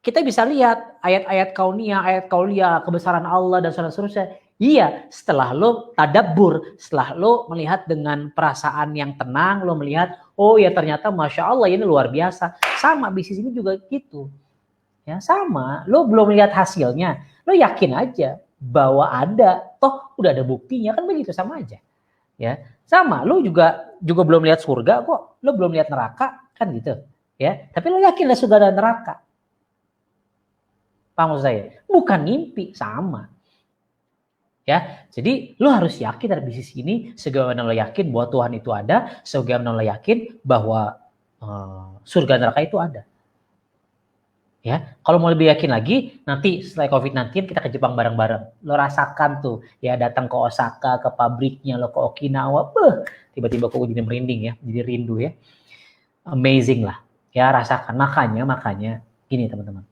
kita bisa lihat ayat-ayat kauniyah, ayat kauliyah, kebesaran Allah dan seterusnya. Iya, setelah lo tadabbur, setelah lo melihat dengan perasaan yang tenang, lo melihat, oh ya ternyata Masya Allah ini luar biasa. Sama bisnis ini juga gitu. Ya sama, lo belum lihat hasilnya, lo yakin aja bahwa ada, toh udah ada buktinya, kan begitu, sama aja. Ya, sama, lo juga belum lihat surga kok, lo belum lihat neraka, kan gitu. Ya, tapi lo yakin lah surga dan neraka. Paham maksud saya? Bukan mimpi, sama. Ya, jadi lo harus yakin dari bisnis ini, sebagaimana lo yakin bahwa Tuhan itu ada, sebagaimana lo yakin bahwa surga neraka itu ada. Ya, kalau mau lebih yakin lagi, nanti setelah COVID-19 kita ke Jepang bareng-bareng. Lo rasakan tuh, ya datang ke Osaka, ke pabriknya, lo ke Okinawa, tiba-tiba kok jadi merinding ya, jadi rindu ya. Amazing lah, ya rasakan. Makanya, gini teman-teman.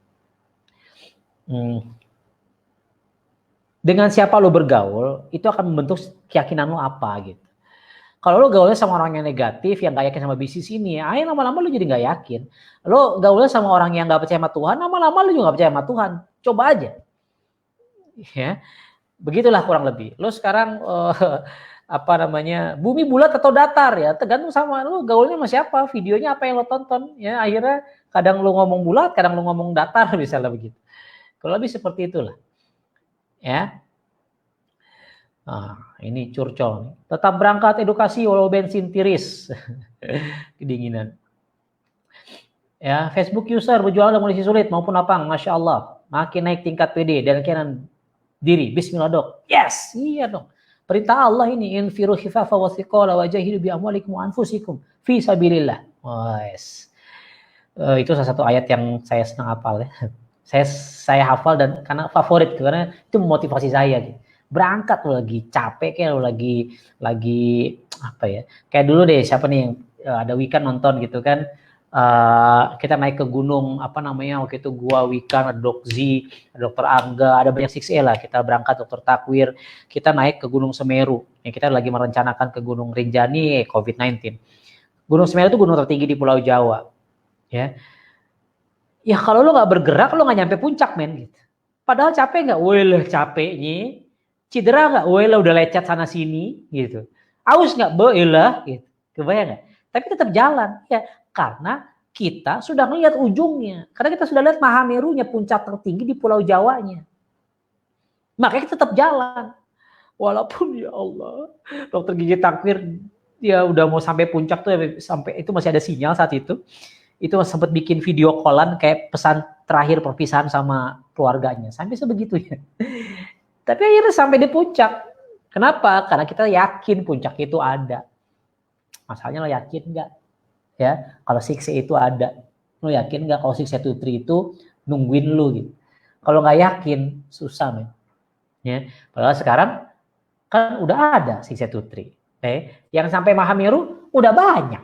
Dengan siapa lo bergaul, itu akan membentuk keyakinan lo apa gitu. Kalau lo gaulnya sama orang yang negatif, yang gak yakin sama bisnis ini, ayo lama-lama lo jadi gak yakin. Lo gaulnya sama orang yang gak percaya sama Tuhan, lama-lama lo juga gak percaya sama Tuhan. Coba aja. Ya, begitulah kurang lebih. Lo sekarang bumi bulat atau datar ya, tergantung sama lo gaulnya sama siapa, videonya apa yang lo tonton. Ya, akhirnya kadang lo ngomong bulat, kadang lo ngomong datar, misalnya begitu. Kalau lebih seperti itulah. Ya. Ini curcol. Tetap berangkat edukasi walau bensin tiris. Kedinginan. Ya, Facebook user berjualan dalam kondisi sulit maupun lapang, Masya Allah. Makin naik tingkat PD dan keyakinan diri. Bismillah dok. Yes, iya dong. Perintah Allah ini, infiru khifafa wa thiqala wa jahidu bi amwalikum wa anfusikum fi sabilillah. Yes. Itu salah satu ayat yang saya senang hafal ya. Saya hafal dan karena favorit, karena itu memotivasi saya gitu. Berangkat lo lagi capek kayak lo lagi apa ya, kayak dulu deh siapa nih yang ada Wikan nonton gitu kan, kita naik ke gunung apa namanya waktu itu, gua Wikan, ada Dok Z, ada Dokter Angga, ada banyak 6A lah, kita berangkat, Dokter Takwir, kita naik ke Gunung Semeru. Kita lagi merencanakan ke Gunung Rinjani COVID-19. Gunung Semeru itu gunung tertinggi di Pulau Jawa ya. Ya kalau lo nggak bergerak lo nggak nyampe puncak men gitu. Padahal capek nggak? Wah capeknya. Cedera nggak? Wah udah lecet sana sini gitu. Aus nggak? Lah gitu. Kebayang nggak? Tapi tetap jalan ya, karena kita sudah melihat ujungnya. Karena kita sudah lihat Mahamerunya, puncak tertinggi di Pulau Jawanya. Makanya kita tetap jalan. Walaupun ya Allah, Dokter Gigi Takwir ya udah mau sampai puncak tuh, sampai itu masih ada sinyal saat itu. Itu sempat bikin video callan kayak pesan terakhir perpisahan sama keluarganya. Sampai sebegitunya. Tapi akhirnya sampai di puncak. Kenapa? Karena kita yakin puncak itu ada. Masalahnya lo yakin nggak? Ya, kalau 6A itu ada. Lo yakin nggak kalau 623 itu nungguin lo gitu? Kalau nggak yakin, susah men. Ya, padahal sekarang kan udah ada 623. Yang sampai Mahameru udah banyak.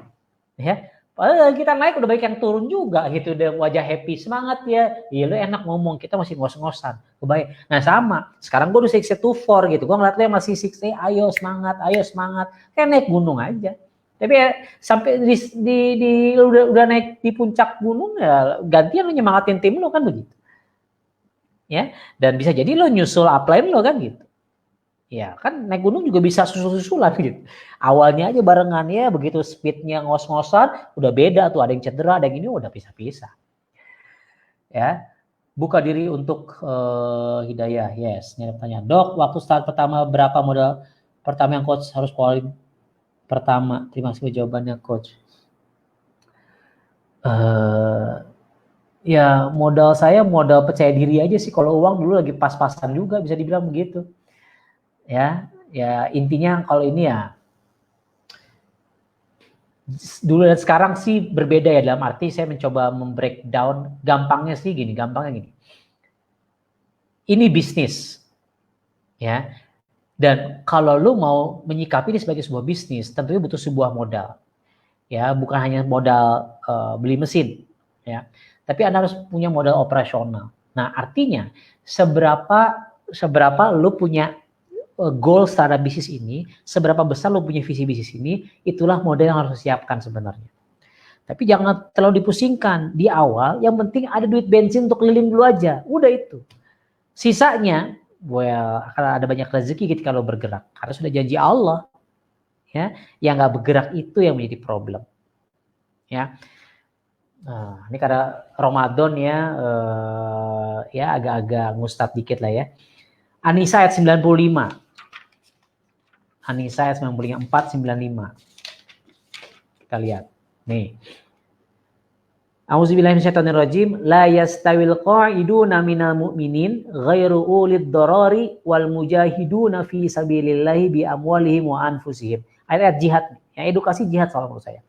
Ya, padahal kita naik udah banyak yang turun juga gitu, udah wajah happy, semangat ya. Iya lu enak ngomong, kita masih ngos-ngosan. Kebayang. Nah sama, sekarang gue udah 624 gitu. Gue ngeliat lu masih 6A, ayo semangat. Kayak naik gunung aja. Tapi ya, sampai udah naik di puncak gunung ya gantian lu nyemangatin tim lu kan begitu. Ya, dan bisa jadi lu nyusul upline lu kan gitu. Ya kan naik gunung juga bisa susul-susulan gitu. Awalnya aja barengan ya, begitu speednya ngos-ngosan, udah beda tuh, ada yang cedera, ada yang ini udah pisah-pisah. Ya, buka diri untuk hidayah. Yes, ini tanya. Dok, waktu start pertama berapa modal pertama yang coach harus keluarin pertama? Terima kasih jawabannya coach. Ya modal saya modal percaya diri aja sih. Kalau uang dulu lagi pas-pasan juga, bisa dibilang begitu. Ya intinya kalau ini ya dulu dan sekarang sih berbeda ya, dalam arti saya mencoba membreakdown. Gampangnya gini. Ini bisnis ya, dan kalau lu mau menyikapi ini sebagai sebuah bisnis tentunya butuh sebuah modal ya, bukan hanya modal beli mesin, ya, tapi Anda harus punya modal operasional. Nah, artinya seberapa lu punya goal terhadap bisnis ini, seberapa besar lu punya visi bisnis ini, itulah modal yang harus disiapkan sebenarnya. Tapi jangan terlalu dipusingkan di awal, yang penting ada duit bensin untuk keliling dulu aja, udah itu. Sisanya, well, akan ada banyak rezeki ketika lo bergerak, karena sudah janji Allah. Ya, yang nggak bergerak itu yang menjadi problem. Ya, nah, ini karena Ramadan ya, ya agak-agak ngustad dikit lah ya. An-Nisa ayat 95. An-Nisa ayat 94, 95. Kita lihat. Nih. A'udzubillahi minasyaitonirrajim. La yastawil qa'iduna minal mu'minin ghairu ulid darari wal mujahiduna fi sabilillahi bi amwalihim wa anfusihim. Ayat jihad. Ya, edukasi jihad soal menurut saya.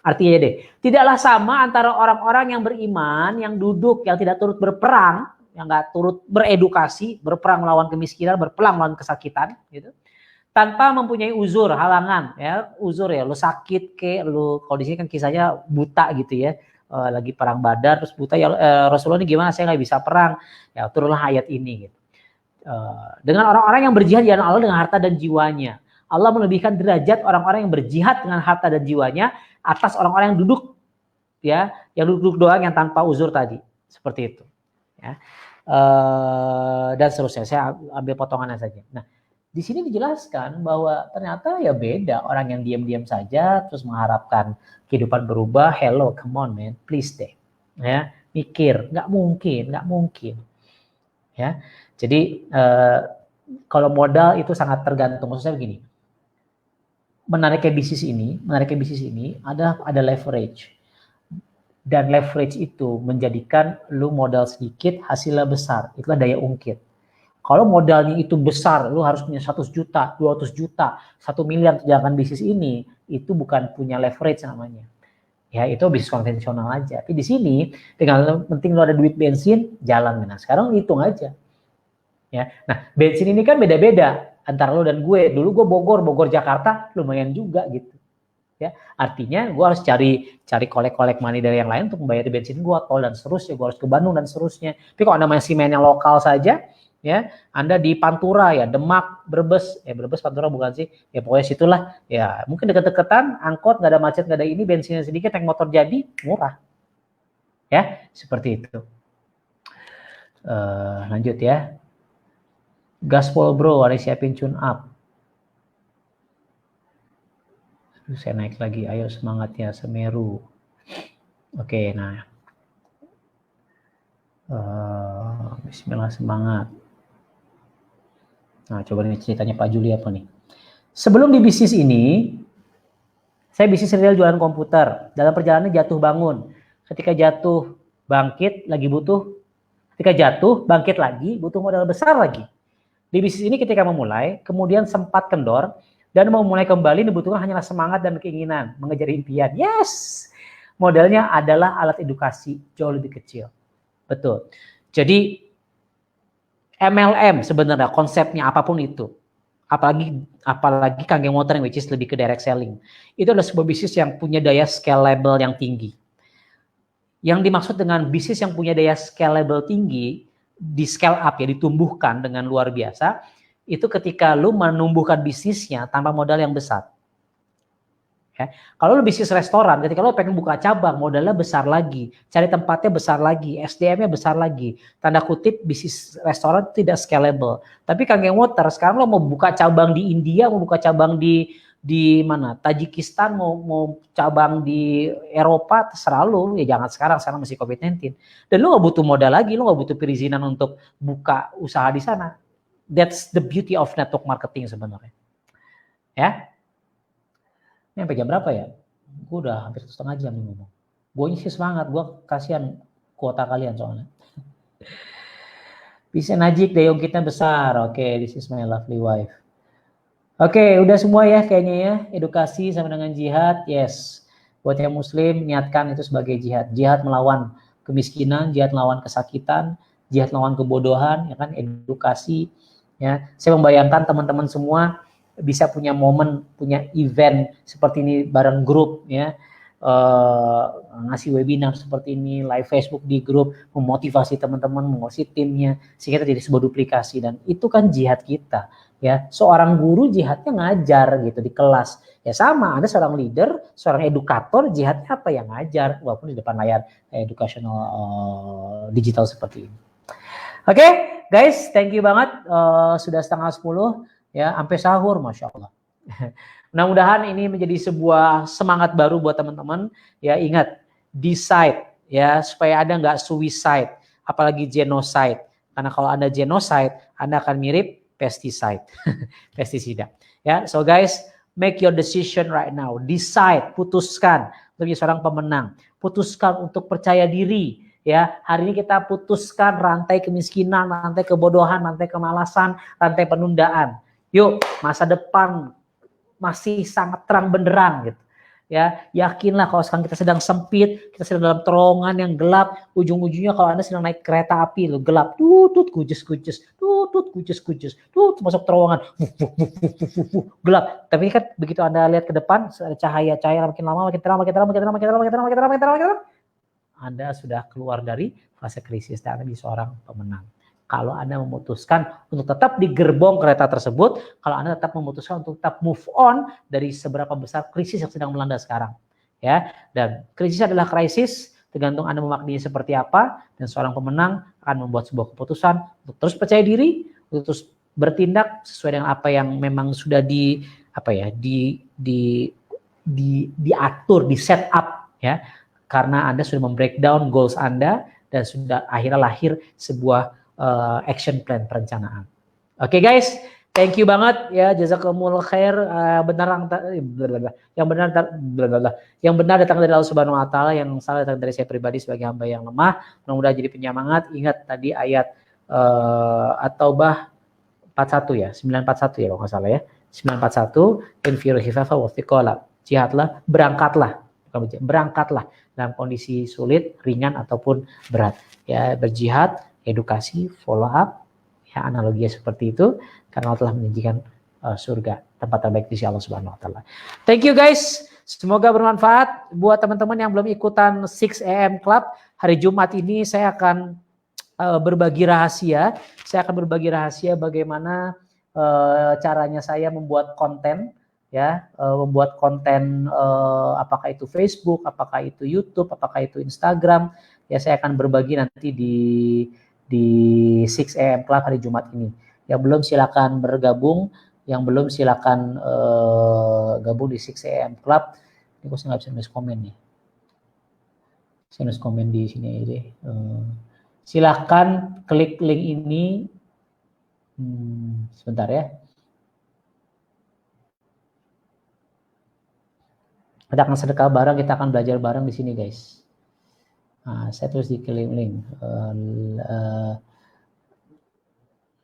Artinya deh, tidaklah sama antara orang-orang yang beriman, yang duduk, yang tidak turut berperang, yang nggak turut beredukasi, berperang melawan kemiskinan, berperang melawan kesakitan, gitu, tanpa mempunyai uzur, halangan, ya, uzur ya, lu sakit ke, lu kalau di sini kan kisahnya buta gitu ya, lagi perang Badar terus buta ya, Rasulullah ini gimana, saya nggak bisa perang, ya turunlah ayat ini, gitu. Dengan orang-orang yang berjihad di jalan Allah dengan harta dan jiwanya. Allah melebihkan derajat orang-orang yang berjihad dengan harta dan jiwanya atas orang-orang yang duduk, ya, yang duduk doang yang tanpa uzur tadi, seperti itu, ya, dan seterusnya. Saya ambil potongannya saja. Nah, di sini dijelaskan bahwa ternyata ya beda orang yang diam-diam saja terus mengharapkan kehidupan berubah. Hello, come on man, please deh, ya, mikir, nggak mungkin, ya. Jadi kalau modal itu sangat tergantung. Maksud saya begini. Menariknya bisnis ini ada leverage, dan leverage itu menjadikan lu modal sedikit hasilnya besar, itulah daya ungkit. Kalau modalnya itu besar, lu harus punya 100 juta, 200 juta, 1 miliar tunjangan bisnis ini, itu bukan punya leverage namanya. Ya, itu bisnis konvensional aja. Tapi di sini dengan penting lu ada duit bensin, jalan. Nah, sekarang hitung aja. Ya. Nah, bensin ini kan beda-beda antara lo dan gue. Dulu gue Bogor Jakarta lumayan juga gitu. Ya, artinya gue harus cari kolek-kolek money dari yang lain untuk membayar bensin gue, tol dan seterusnya. Gue harus ke Bandung dan seterusnya. Tapi kalau Anda masih main yang lokal saja, ya, Anda di Pantura ya, Demak, Brebes, Brebes Pantura bukan sih, ya pokoknya situlah, ya mungkin deket-deketan, angkot, nggak ada macet, nggak ada ini, bensinnya sedikit, naik motor jadi murah. Ya, seperti itu. Lanjut ya. Gaspol bro, ada siapin tune up. Saya naik lagi, ayo semangat ya Semeru. Oke, nah. Bismillah, semangat. Nah, coba nih ceritanya Pak Juli apa nih. Sebelum di bisnis ini, saya bisnis retail jualan komputer. Dalam perjalanan jatuh bangun. Ketika jatuh, bangkit, lagi butuh. Ketika jatuh, bangkit lagi, butuh modal besar lagi. Di bisnis ini ketika memulai, kemudian sempat kendor, dan mau mulai kembali dibutuhkan hanyalah semangat dan keinginan, mengejar impian. Yes! Modalnya adalah alat edukasi, jauh lebih kecil. Betul. Jadi, MLM sebenarnya konsepnya apapun itu. Apalagi Kangen Motoring, which is lebih ke direct selling. Itu adalah sebuah bisnis yang punya daya scalable yang tinggi. Yang dimaksud dengan bisnis yang punya daya scalable tinggi, di scale up ya, ditumbuhkan dengan luar biasa, itu ketika lu menumbuhkan bisnisnya tanpa modal yang besar. Ya. Kalau lu bisnis restoran, ketika lu pengen buka cabang, modalnya besar lagi, cari tempatnya besar lagi, SDM-nya besar lagi. Tanda kutip bisnis restoran tidak scalable. Tapi Kangen Water sekarang lo mau buka cabang di India, mau buka cabang di mana? Tajikistan, mau cabang di Eropa, terserah lu. Ya jangan sekarang masih COVID-19. Dan lu gak butuh modal lagi, lu gak butuh perizinan untuk buka usaha di sana. That's the beauty of network marketing sebenarnya. Ya. Ini sampai jam berapa ya? Gue udah hampir 1,5 jam nih ngomong. Gue sih semangat, gue kasihan kuota kalian soalnya. Bisa najik, dayung kita besar. Oke, this is my lovely wife. Oke, udah semua ya kayaknya ya. Edukasi sama dengan jihad, yes. Buat yang muslim, niatkan itu sebagai jihad. Jihad melawan kemiskinan, jihad melawan kesakitan, jihad melawan kebodohan, ya kan, edukasi. Ya, saya membayangkan teman-teman semua bisa punya momen, punya event seperti ini bareng grup, ya. ngasih webinar seperti ini, live Facebook di grup, memotivasi teman-teman, memotivasi timnya, sehingga terjadi sebuah duplikasi. Dan itu kan jihad kita, ya. Seorang guru jihadnya ngajar gitu di kelas, ya sama. Ada seorang leader, seorang edukator, jihadnya apa, yang ngajar, walaupun di depan layar educational digital seperti ini. Oke, guys, thank you banget. Sudah 9:30 ya, sampai sahur, masya Allah. Mudah-mudahan ini menjadi sebuah semangat baru buat teman-teman. Ya, ingat, decide ya, supaya Anda nggak suicide, apalagi genocide. Karena kalau Anda genocide, Anda akan mirip pesticide, pestisida. Ya, so guys, make your decision right now. Decide, putuskan untuk menjadi seorang pemenang. Putuskan untuk percaya diri. Ya, hari ini kita putuskan rantai kemiskinan, rantai kebodohan, rantai kemalasan, rantai penundaan. Yuk, masa depan masih sangat terang benderang gitu. Ya, yakinlah kalau sekarang kita sedang sempit, kita sedang dalam terowongan yang gelap, ujung-ujungnya kalau Anda sedang naik kereta api, lo gelap, tutut kujes-kujes, tutut kujes-kujes, tutut masuk terowongan, gelap. Tapi kan begitu Anda lihat ke depan, ada cahaya makin lama, makin terang, makin terang, makin terang, makin terang, makin terang, makin terang, makin terang, makin terang. Anda sudah keluar dari fase krisis dan Anda menjadi seorang pemenang. Kalau Anda memutuskan untuk tetap di gerbong kereta tersebut, kalau Anda tetap memutuskan untuk tetap move on dari seberapa besar krisis yang sedang melanda sekarang. Ya, dan krisis adalah krisis, tergantung Anda memaknainya seperti apa, dan seorang pemenang akan membuat sebuah keputusan untuk terus percaya diri, untuk terus bertindak sesuai dengan apa yang memang sudah diatur, di set up ya. Karena Anda sudah membreakdown goals Anda dan sudah akhirnya lahir sebuah action plan, perencanaan. Oke guys, thank you banget ya, jazakumullah khair. Yang benar datang dari Allah Subhanahu wa taala, yang salah datang dari saya pribadi sebagai hamba yang lemah. Mudah-mudahan jadi penyemangat. Ingat tadi ayat At-Taubah 41 ya, 941 ya kalau nggak salah ya. 941, infiru khifafa wa thiqala. Jihadlah, berangkatlah dalam kondisi sulit, ringan ataupun berat. Ya, berjihad, edukasi, follow up, ya analoginya seperti itu, karena Allah telah menjanjikan surga, tempat terbaik di sisi Allah Subhanahu wa taala. Thank you guys. Semoga bermanfaat buat teman-teman yang belum ikutan 6 AM Club. Hari Jumat ini saya akan berbagi rahasia. Saya akan berbagi rahasia bagaimana caranya saya membuat konten, ya, membuat konten, apakah itu Facebook, apakah itu YouTube, apakah itu Instagram. Ya, saya akan berbagi nanti di 6 AM Club hari Jumat ini. Yang belum silakan bergabung, yang belum silakan gabung di 6 AM Club. Ini kok saya nggak bisa nulis komen nih. Saya nulis komen di sini aja deh. Silakan klik link ini. Sebentar ya. Kita akan sedekah bareng, kita akan belajar bareng di sini guys. Nah, saya tulis di link link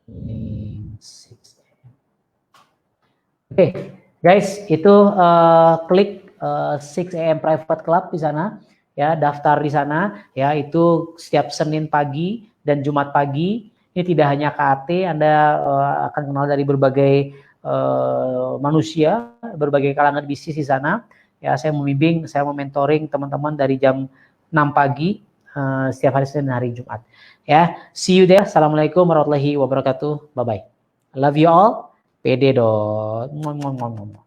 6. Oke, guys, itu klik 6 AM Private Club di sana, ya, daftar di sana, ya, itu setiap Senin pagi dan Jumat pagi. Ini tidak hanya KAT, Anda akan kenal dari berbagai manusia, berbagai kalangan bisnis di sana. Ya, saya membimbing, saya mementoring teman-teman dari jam 6 pagi setiap hari Senin dan hari Jumat. Ya, see you there. Assalamualaikum warahmatullahi wabarakatuh. Bye bye. I love you all. Pede dong.